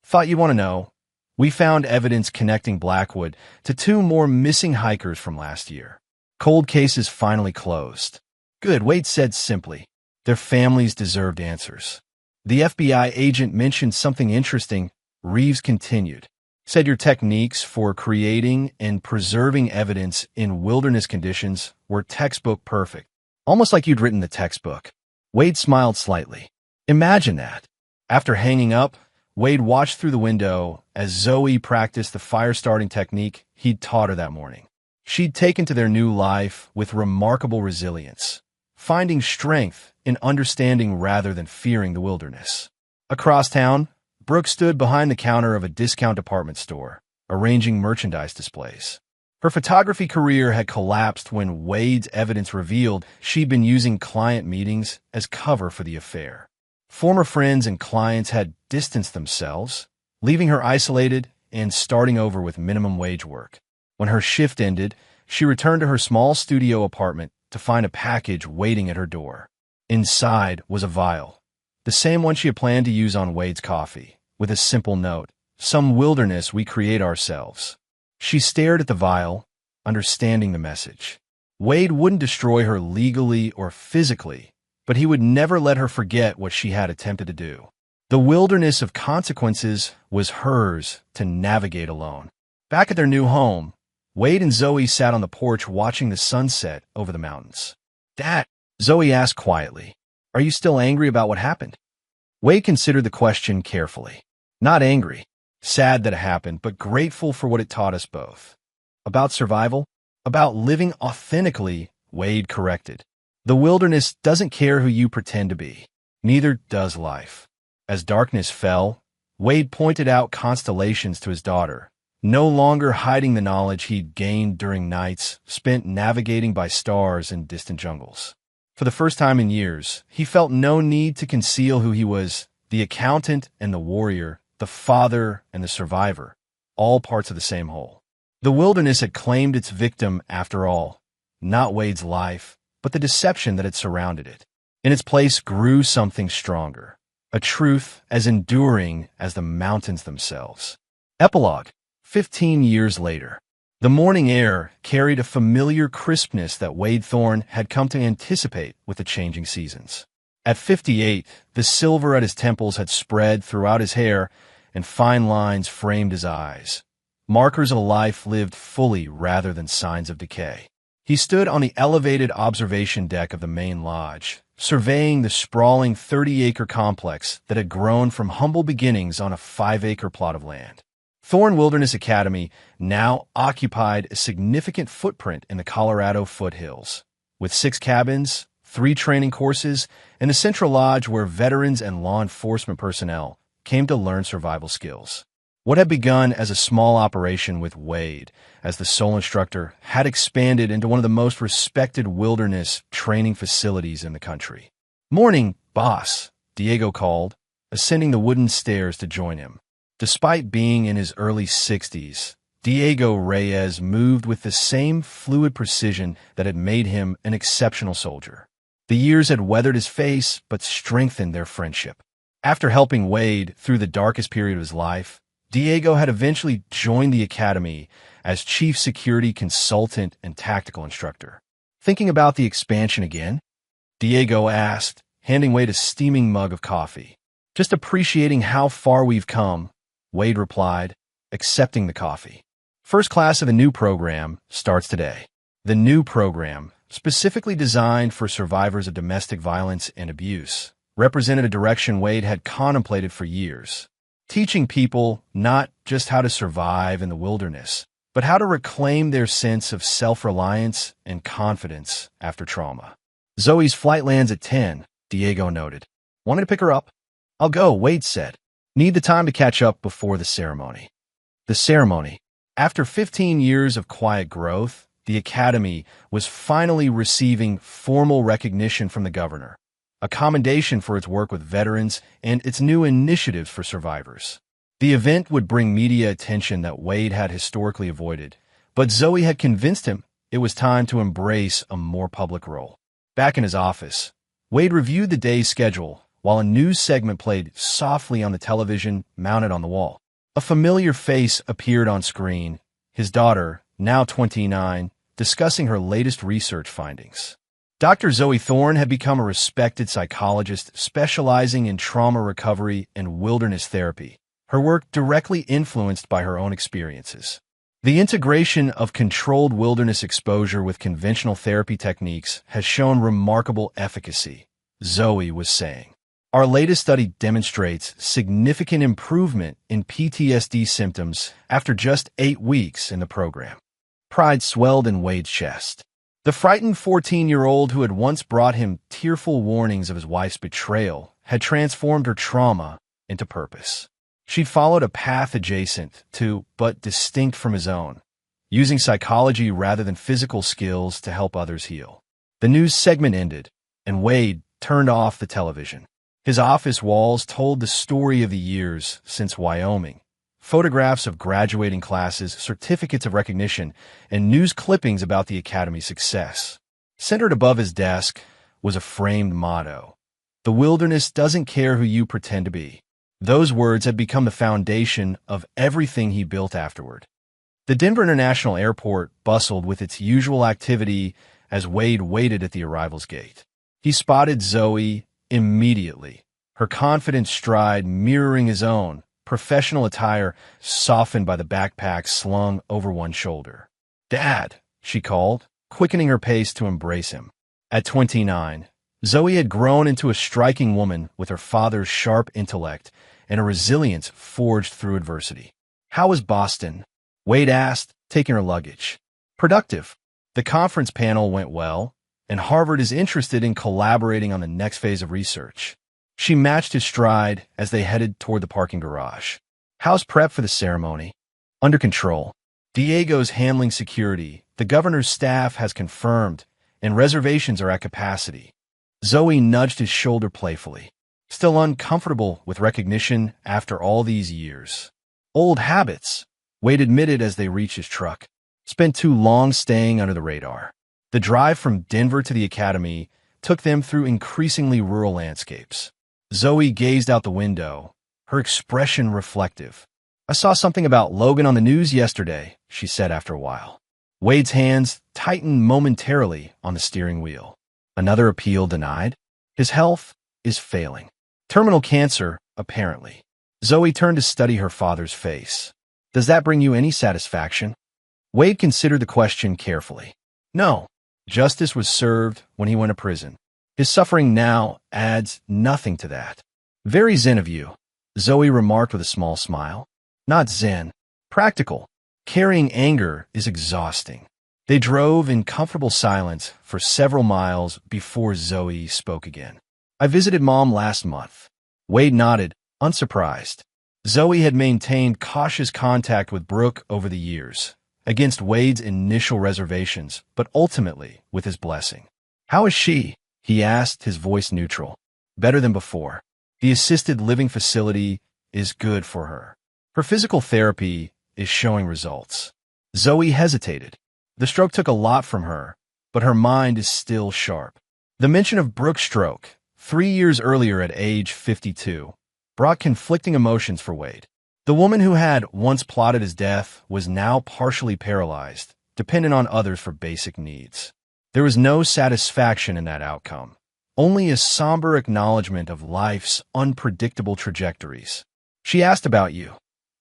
"Thought you'd want to know. We found evidence connecting Blackwood to 2 more missing hikers from last year. Cold cases finally closed." "Good," Wade said simply. Their families deserved answers. "The FBI agent mentioned something interesting," Reeves continued. "Said your techniques for creating and preserving evidence in wilderness conditions were textbook perfect. almost like you'd written the textbook. Wade smiled slightly. Imagine that. After hanging up, Wade watched through the window as Zoe practiced the fire-starting technique he'd taught her that morning. She'd taken to their new life with remarkable resilience, finding strength in understanding rather than fearing the wilderness. Across town, Brooke stood behind the counter of a discount department store, arranging merchandise displays. Her photography career had collapsed when Wade's evidence revealed she'd been using client meetings as cover for the affair. Former friends and clients had distanced themselves, leaving her isolated and starting over with minimum wage work. When her shift ended, she returned to her small studio apartment to find a package waiting at her door. Inside was a vial, the same one she had planned to use on Wade's coffee, with a simple note, "Some wilderness we create ourselves." She stared at the vial, understanding the message. Wade wouldn't destroy her legally or physically, but he would never let her forget what she had attempted to do. The wilderness of consequences was hers to navigate alone. Back at their new home, Wade and Zoe sat on the porch watching the sunset over the mountains. "Dad," Zoe asked quietly, "are you still angry about what happened?" Wade considered the question carefully. Not angry, sad that it happened, but grateful for what it taught us both. About survival? About living authentically, Wade corrected. The wilderness doesn't care who you pretend to be. Neither does life. As darkness fell, Wade pointed out constellations to his daughter, no longer hiding the knowledge he'd gained during nights spent navigating by stars in distant jungles. For the first time in years, he felt no need to conceal who he was, the accountant and the warrior, the father and the survivor, all parts of the same whole. The wilderness had claimed its victim after all, not Wade's life, but the deception that had surrounded it. In its place grew something stronger, a truth as enduring as the mountains themselves. Epilogue. 15 years later. The morning air carried a familiar crispness that Wade Thorne had come to anticipate with the changing seasons. At 58, the silver at his temples had spread throughout his hair, and fine lines framed his eyes, markers of a life lived fully rather than signs of decay. He stood on the elevated observation deck of the main lodge, surveying the sprawling 30-acre complex that had grown from humble beginnings on a 5-acre plot of land. Thorne Wilderness Academy now occupied a significant footprint in the Colorado foothills, with 6 cabins, 3 training courses, and a central lodge where veterans and law enforcement personnel came to learn survival skills. What had begun as a small operation with Wade as the sole instructor had expanded into one of the most respected wilderness training facilities in the country. "Morning, boss," Diego called, ascending the wooden stairs to join him. Despite being in his early 60s, Diego Reyes moved with the same fluid precision that had made him an exceptional soldier. The years had weathered his face but strengthened their friendship. After helping Wade through the darkest period of his life, Diego had eventually joined the academy as chief security consultant and tactical instructor. "Thinking about the expansion again?" Diego asked, handing Wade a steaming mug of coffee. "Just appreciating how far we've come," Wade replied, accepting the coffee. "First class of the new program starts today." The new program, specifically designed for survivors of domestic violence and abuse, represented a direction Wade had contemplated for years, teaching people not just how to survive in the wilderness, but how to reclaim their sense of self-reliance and confidence after trauma. "Zoe's flight lands at 10, Diego noted. "Wanted to pick her up?" "I'll go," Wade said. "Need the time to catch up before the ceremony." The ceremony. After 15 years of quiet growth, the academy was finally receiving formal recognition from the governor, a commendation for its work with veterans and its new initiatives for survivors. The event would bring media attention that Wade had historically avoided, but Zoe had convinced him it was time to embrace a more public role. Back in his office, Wade reviewed the day's schedule while a news segment played softly on the television mounted on the wall. A familiar face appeared on screen, his daughter, now 29, discussing her latest research findings. Dr. Zoe Thorne had become a respected psychologist specializing in trauma recovery and wilderness therapy, her work directly influenced by her own experiences. The integration of controlled wilderness exposure with conventional therapy techniques has shown remarkable efficacy, Zoe was saying. Our latest study demonstrates significant improvement in PTSD symptoms after just 8 weeks in the program. Pride swelled in Wade's chest. The frightened 14-year-old who had once brought him tearful warnings of his wife's betrayal had transformed her trauma into purpose. She'd followed a path adjacent to, but distinct from his own, using psychology rather than physical skills to help others heal. The news segment ended, and Wade turned off the television. His office walls told the story of the years since Wyoming. Photographs of graduating classes, certificates of recognition, and news clippings about the academy's success. Centered above his desk was a framed motto: "The wilderness doesn't care who you pretend to be." Those words had become the foundation of everything he built afterward. The Denver International Airport bustled with its usual activity as Wade waited at the arrivals gate. He spotted Zoe immediately, her confident stride mirroring his own, professional attire softened by the backpack slung over one shoulder. "Dad," she called, quickening her pace to embrace him. At 29, Zoe had grown into a striking woman with her father's sharp intellect and a resilience forged through adversity. "How was Boston?" Wade asked, taking her luggage. "Productive. The conference panel went well, and Harvard is interested in collaborating on the next phase of research." She matched his stride as they headed toward the parking garage. "How's prep for the ceremony?" "Under control. Diego's handling security, the governor's staff has confirmed, and reservations are at capacity." Zoe nudged his shoulder playfully. "Still uncomfortable with recognition after all these years?" "Old habits," Wade admitted as they reached his truck. "Spent too long staying under the radar." The drive from Denver to the academy took them through increasingly rural landscapes. Zoe gazed out the window, her expression reflective. "I saw something about Logan on the news yesterday," she said after a while. Wade's hands tightened momentarily on the steering wheel. "Another appeal denied? His health is failing. Terminal cancer, apparently." Zoe turned to study her father's face. "Does that bring you any satisfaction?" Wade considered the question carefully. "No. Justice was served when he went to prison. His suffering now adds nothing to that." "Very zen of you," Zoe remarked with a small smile. "Not zen. Practical. Carrying anger is exhausting." They drove in comfortable silence for several miles before Zoe spoke again. "I visited Mom last month." Wade nodded, unsurprised. Zoe had maintained cautious contact with Brooke over the years, against Wade's initial reservations, but ultimately with his blessing. "How is she?" he asked, his voice neutral. "Better than before. The assisted living facility is good for her. Her physical therapy is showing results." Zoe hesitated. The stroke took a lot from her, but her mind is still sharp. The mention of Brooke's stroke, 3 years earlier at age 52, brought conflicting emotions for Wade. The woman who had once plotted his death was now partially paralyzed, dependent on others for basic needs. There was no satisfaction in that outcome, only a somber acknowledgement of life's unpredictable trajectories. "She asked about you,"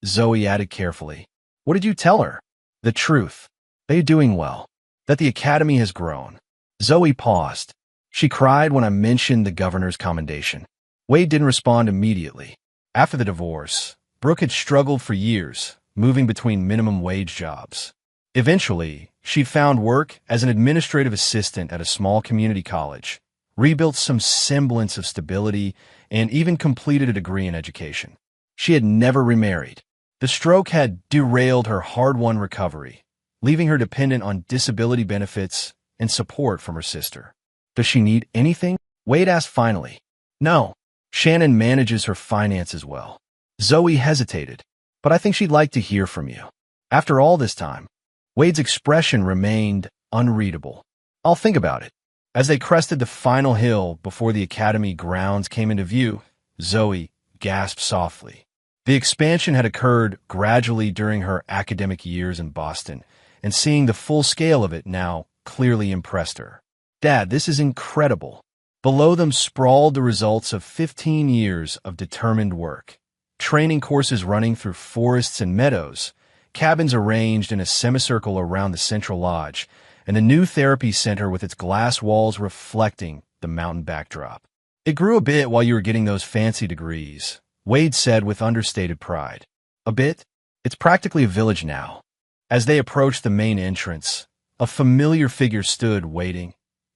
Zoe added carefully. "What did you tell her?" "The truth. They're doing well. That the academy has grown." Zoe paused. "She cried when I mentioned the governor's commendation." Wade didn't respond immediately. After the divorce, Brooke had struggled for years, moving between minimum wage jobs. Eventually, she'd found work as an administrative assistant at a small community college, rebuilt some semblance of stability, and even completed a degree in education. She had never remarried. The stroke had derailed her hard-won recovery, leaving her dependent on disability benefits and support from her sister. "Does she need anything?" Wade asked finally. "No. Shannon manages her finances well." Zoe hesitated. "But I think she'd like to hear from you." After all this time, Wade's expression remained unreadable. "I'll think about it." As they crested the final hill before the academy grounds came into view, Zoe gasped softly. The expansion had occurred gradually during her academic years in Boston, and seeing the full scale of it now clearly impressed her. "Dad, this is incredible." Below them sprawled the results of 15 years of determined work. Training courses running through forests and meadows, cabins arranged in a semicircle around the central lodge, and the new therapy center with its glass walls reflecting the mountain backdrop. It grew a bit while you were getting those fancy degrees, Wade said with understated pride. A bit? It's practically a village now. As they approached the main entrance, a familiar figure stood waiting.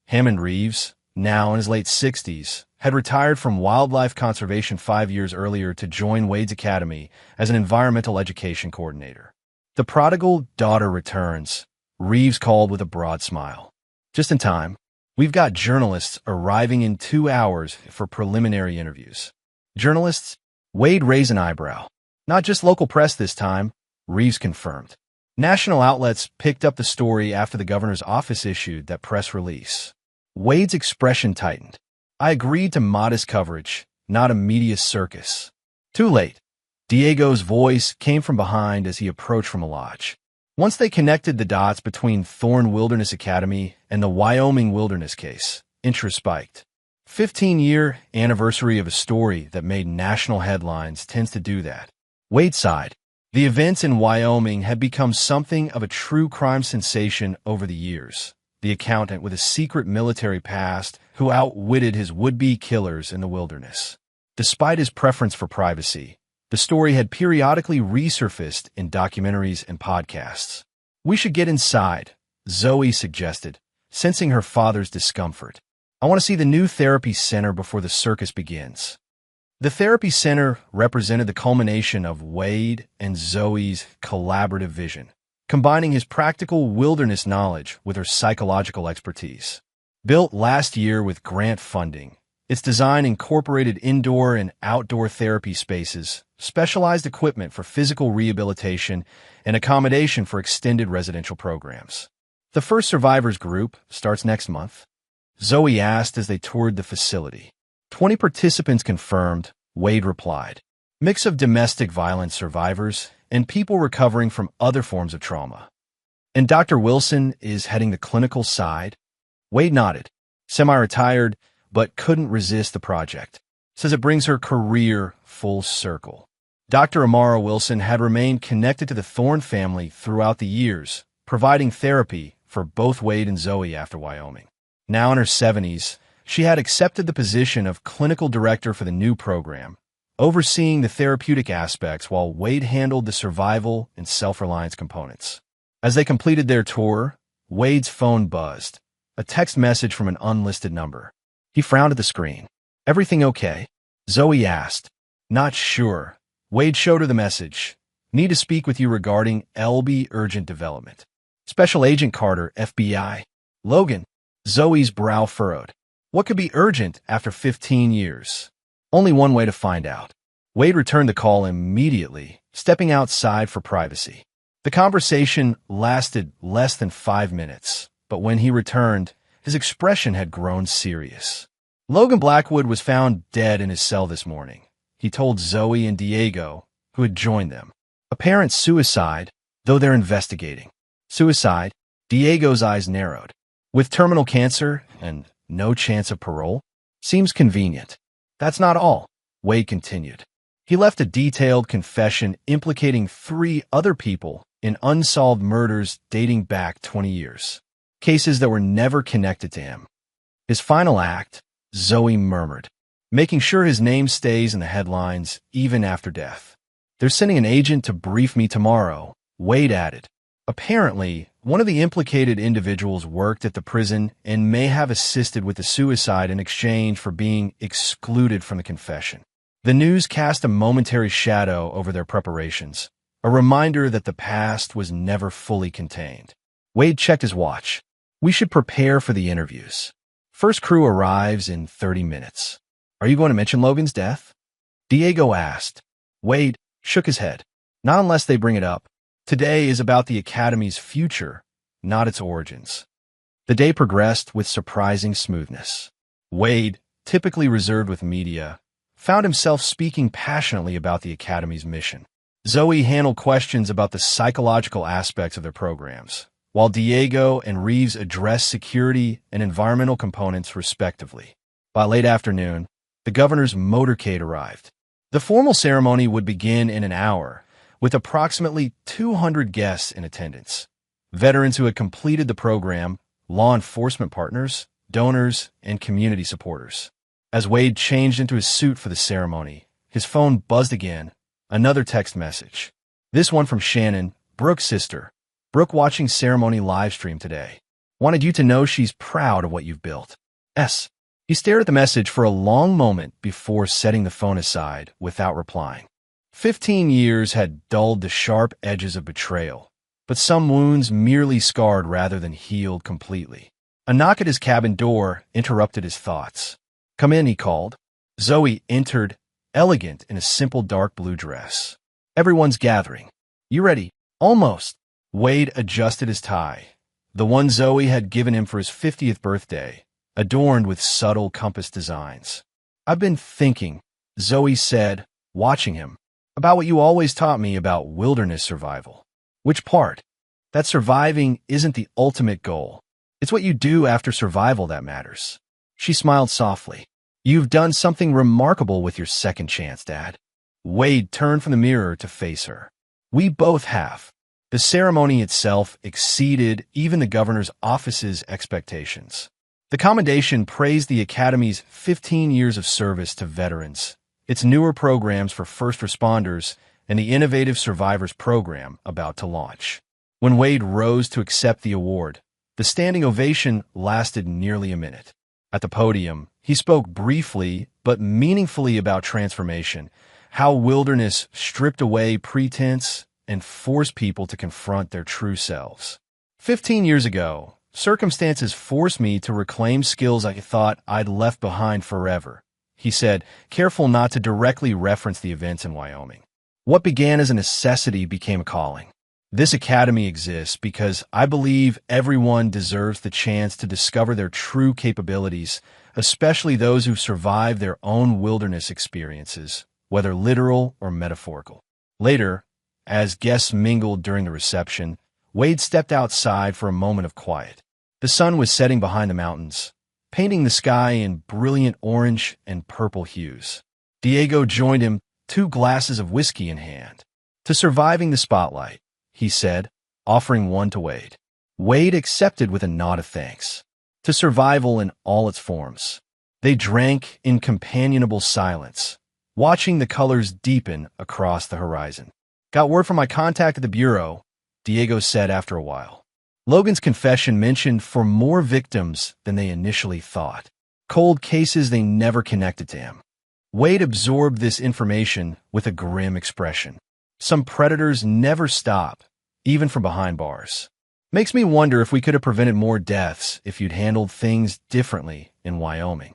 Hammond Reeves, now in his late 60s, had retired from wildlife conservation 5 years earlier to join Wade's academy as an environmental education coordinator. The prodigal daughter returns, Reeves called with a broad smile. Just in time. We've got journalists arriving in 2 hours for preliminary interviews. Journalists? Wade raised an eyebrow. Not just local press this time, Reeves confirmed. National outlets picked up the story after the governor's office issued that press release. Wade's expression tightened. I agreed to modest coverage, not a media circus. Too late. Diego's voice came from behind as he approached from a lodge. Once they connected the dots between Thorn Wilderness Academy and the Wyoming Wilderness case, interest spiked. 15-year anniversary of a story that made national headlines tends to do that. Wade sighed. The events in Wyoming had become something of a true crime sensation over the years. The accountant with a secret military past who outwitted his would-be killers in the wilderness. Despite his preference for privacy, the story had periodically resurfaced in documentaries and podcasts. We should get inside, Zoe suggested, sensing her father's discomfort. I want to see the new therapy center before the circus begins. The therapy center represented the culmination of Wade and Zoe's collaborative vision, combining his practical wilderness knowledge with her psychological expertise. Built last year with grant funding, its design incorporated indoor and outdoor therapy spaces, specialized equipment for physical rehabilitation, and accommodation for extended residential programs. The first survivors group starts next month, Zoe asked as they toured the facility. 20 participants confirmed, Wade replied. Mix of domestic violence survivors and people recovering from other forms of trauma. And Dr. Wilson is heading the clinical side? Wade nodded, semi-retired, but couldn't resist the project. Says it brings her career full circle. Dr. Amara Wilson had remained connected to the Thorn family throughout the years, providing therapy for both Wade and Zoe after Wyoming. Now in her 70s, she had accepted the position of clinical director for the new program, overseeing the therapeutic aspects while Wade handled the survival and self-reliance components. As they completed their tour, Wade's phone buzzed, a text message from an unlisted number. He frowned at the screen. Everything okay? Zoe asked. Not sure. Wade showed her the message. Need to speak with you regarding LB urgent development. Special Agent Carter, FBI. Logan. Zoe's brow furrowed. What could be urgent after 15 years? Only one way to find out. Wade returned the call immediately, stepping outside for privacy. The conversation lasted less than 5 minutes, but when he returned, his expression had grown serious. Logan Blackwood was found dead in his cell this morning, he told Zoe and Diego, who had joined them. Apparent suicide, though they're investigating. Suicide? Diego's eyes narrowed. With terminal cancer and no chance of parole? Seems convenient. That's not all, Wade continued. He left a detailed confession implicating 3 other people in unsolved murders dating back 20 years. Cases that were never connected to him. His final act, Zoe murmured, making sure his name stays in the headlines even after death. They're sending an agent to brief me tomorrow, Wade added. Apparently, one of the implicated individuals worked at the prison and may have assisted with the suicide in exchange for being excluded from the confession. The news cast a momentary shadow over their preparations, a reminder that the past was never fully contained. Wade checked his watch. We should prepare for the interviews. First crew arrives in 30 minutes. Are you going to mention Logan's death? Diego asked. Wade shook his head. Not unless they bring it up. Today is about the Academy's future, not its origins. The day progressed with surprising smoothness. Wade, typically reserved with media, found himself speaking passionately about the Academy's mission. Zoe handled questions about the psychological aspects of their programs, while Diego and Reeves addressed security and environmental components respectively. By late afternoon, the governor's motorcade arrived. The formal ceremony would begin in an hour, with approximately 200 guests in attendance. Veterans who had completed the program, law enforcement partners, donors, and community supporters. As Wade changed into his suit for the ceremony, his phone buzzed again. Another text message. This one from Shannon, Brooke's sister. Brooke watching ceremony livestream today. Wanted you to know she's proud of what you've built. S. He stared at the message for a long moment before setting the phone aside without replying. 15 years had dulled the sharp edges of betrayal, but some wounds merely scarred rather than healed completely. A knock at his cabin door interrupted his thoughts. Come in, he called. Zoe entered, elegant in a simple dark blue dress. Everyone's gathering. You ready? Almost. Wade adjusted his tie, the one Zoe had given him for his 50th birthday, adorned with subtle compass designs. I've been thinking, Zoe said, watching him, about what you always taught me about wilderness survival. Which part? That surviving isn't the ultimate goal. It's what you do after survival that matters. She smiled softly. You've done something remarkable with your second chance, Dad. Wade turned from the mirror to face her. We both have. The ceremony itself exceeded even the governor's office's expectations. The commendation praised the Academy's 15 years of service to veterans, its newer programs for first responders, and the innovative Survivors program about to launch. When Wade rose to accept the award, the standing ovation lasted nearly a minute. At the podium, he spoke briefly but meaningfully about transformation, how wilderness stripped away pretense and forced people to confront their true selves. 15 years ago, circumstances forced me to reclaim skills I thought I'd left behind forever, he said, careful not to directly reference the events in Wyoming. What began as a necessity became a calling. This academy exists because I believe everyone deserves the chance to discover their true capabilities, especially those who survive their own wilderness experiences, whether literal or metaphorical. Later, as guests mingled during the reception, Wade stepped outside for a moment of quiet. The sun was setting behind the mountains, painting the sky in brilliant orange and purple hues. Diego joined him, 2 glasses of whiskey in hand. To surviving the spotlight, he said, offering one to Wade. Wade accepted with a nod of thanks. To survival in all its forms. They drank in companionable silence, watching the colors deepen across the horizon. Got word from my contact at the Bureau, Diego said after a while. Logan's confession mentioned for more victims than they initially thought. Cold cases they never connected to him. Wade absorbed this information with a grim expression. Some predators never stop, even from behind bars. Makes me wonder if we could have prevented more deaths if you'd handled things differently in Wyoming.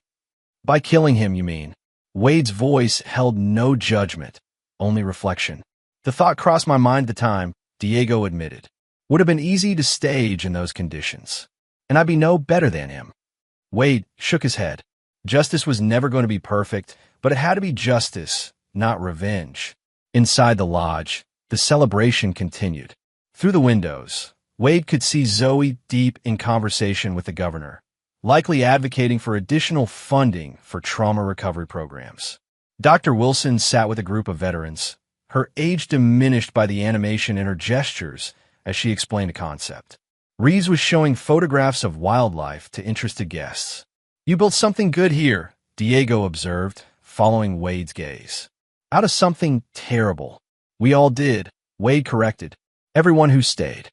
By killing him, you mean? Wade's voice held no judgment, only reflection. The thought crossed my mind at the time, Diego admitted. Would have been easy to stage in those conditions. And I'd be no better than him. Wade shook his head. Justice was never going to be perfect, but it had to be justice, not revenge. Inside the lodge, the celebration continued. Through the windows, Wade could see Zoe deep in conversation with the governor, likely advocating for additional funding for trauma recovery programs. Dr. Wilson sat with a group of veterans, her age diminished by the animation in her gestures as she explained a concept. Reeves was showing photographs of wildlife to interested guests. You built something good here, Diego observed, following Wade's gaze. Out of something terrible. We all did, Wade corrected. Everyone who stayed.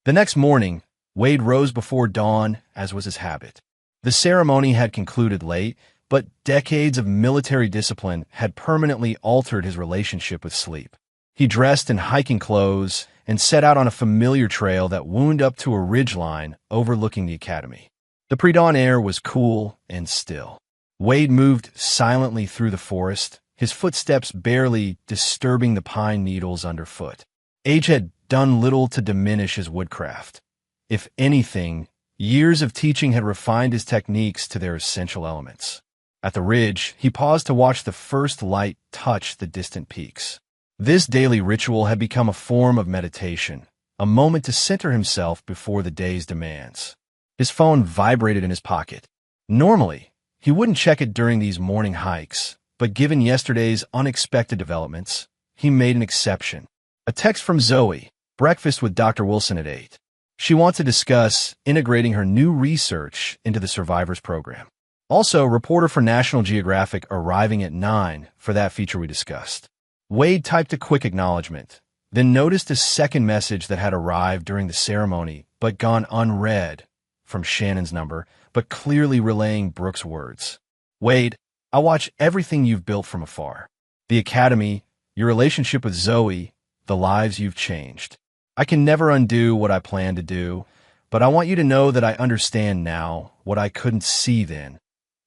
The next morning, Wade rose before dawn, as was his habit. The ceremony had concluded late, but decades of military discipline had permanently altered his relationship with sleep. He dressed in hiking clothes and set out on a familiar trail that wound up to a ridgeline overlooking the academy. The pre-dawn air was cool and still. Wade moved silently through the forest, his footsteps barely disturbing the pine needles underfoot. Age had done little to diminish his woodcraft. If anything, years of teaching had refined his techniques to their essential elements. At the ridge, he paused to watch the first light touch the distant peaks. This daily ritual had become a form of meditation, a moment to center himself before the day's demands. His phone vibrated in his pocket. Normally, he wouldn't check it during these morning hikes, but given yesterday's unexpected developments, he made an exception. A text from Zoe, breakfast with Dr. Wilson at 8. She wants to discuss integrating her new research into the Survivors program. Also, reporter for National Geographic arriving at 9 for that feature we discussed. Wade typed a quick acknowledgement, then noticed a second message that had arrived during the ceremony but gone unread from Shannon's number, but clearly relaying Brooke's words. Wade, I watch everything you've built from afar. The Academy, your relationship with Zoe, the lives you've changed. I can never undo what I plan to do, but I want you to know that I understand now what I couldn't see then.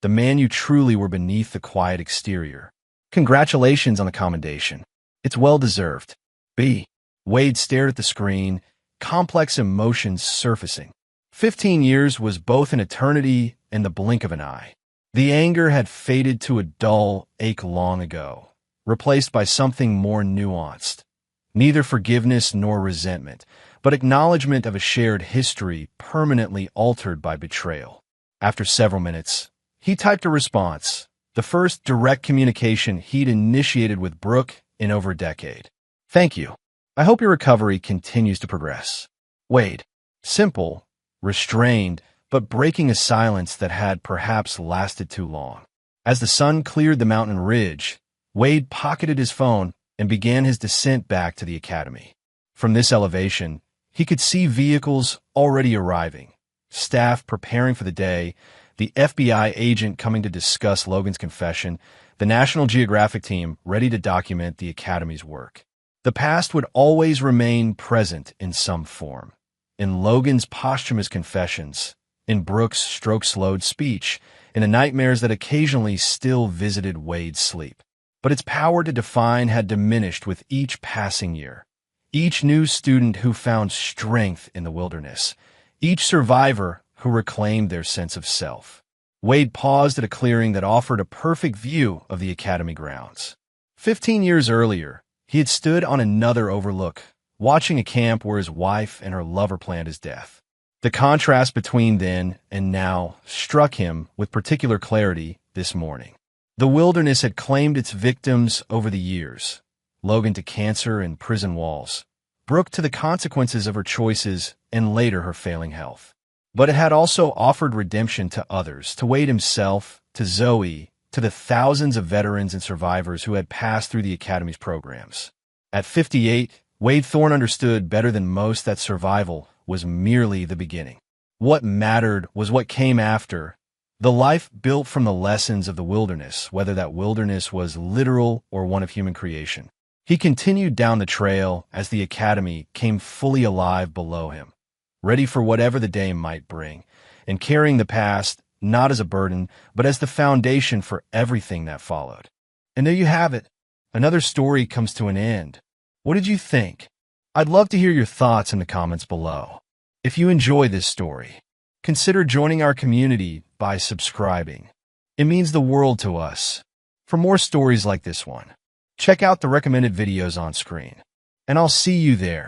The man you truly were beneath the quiet exterior. Congratulations on the commendation. It's well-deserved. B. Wade stared at the screen, complex emotions surfacing. 15 years was both an eternity and the blink of an eye. The anger had faded to a dull ache long ago, replaced by something more nuanced. Neither forgiveness nor resentment, but acknowledgement of a shared history permanently altered by betrayal. After several minutes, he typed a response, the first direct communication he'd initiated with Brooke in over a decade. Thank you. I hope your recovery continues to progress. Wade. Simple, restrained, but breaking a silence that had perhaps lasted too long. As the sun cleared the mountain ridge, Wade pocketed his phone and began his descent back to the Academy. From this elevation, he could see vehicles already arriving, staff preparing for the day, the FBI agent coming to discuss Logan's confession, the National Geographic team ready to document the Academy's work. The past would always remain present in some form. In Logan's posthumous confessions, in Brooke's stroke-slowed speech, in the nightmares that occasionally still visited Wade's sleep. But its power to define had diminished with each passing year. Each new student who found strength in the wilderness. Each survivor who reclaimed their sense of self. Wade paused at a clearing that offered a perfect view of the Academy grounds. 15 years earlier, he had stood on another overlook, watching a camp where his wife and her lover planned his death. The contrast between then and now struck him with particular clarity this morning. The wilderness had claimed its victims over the years, Logan to cancer and prison walls, Brooke to the consequences of her choices and later her failing health. But it had also offered redemption to others, to Wade himself, to Zoe, to the thousands of veterans and survivors who had passed through the Academy's programs. At 58, Wade Thorne understood better than most that survival was merely the beginning. What mattered was what came after. The life built from the lessons of the wilderness, whether that wilderness was literal or one of human creation. He continued down the trail as the Academy came fully alive below him, ready for whatever the day might bring, and carrying the past not as a burden, but as the foundation for everything that followed. And there you have it. Another story comes to an end. What did you think? I'd love to hear your thoughts in the comments below. If you enjoy this story, consider joining our community by subscribing. It means the world to us. For more stories like this one, check out the recommended videos on screen. And I'll see you there.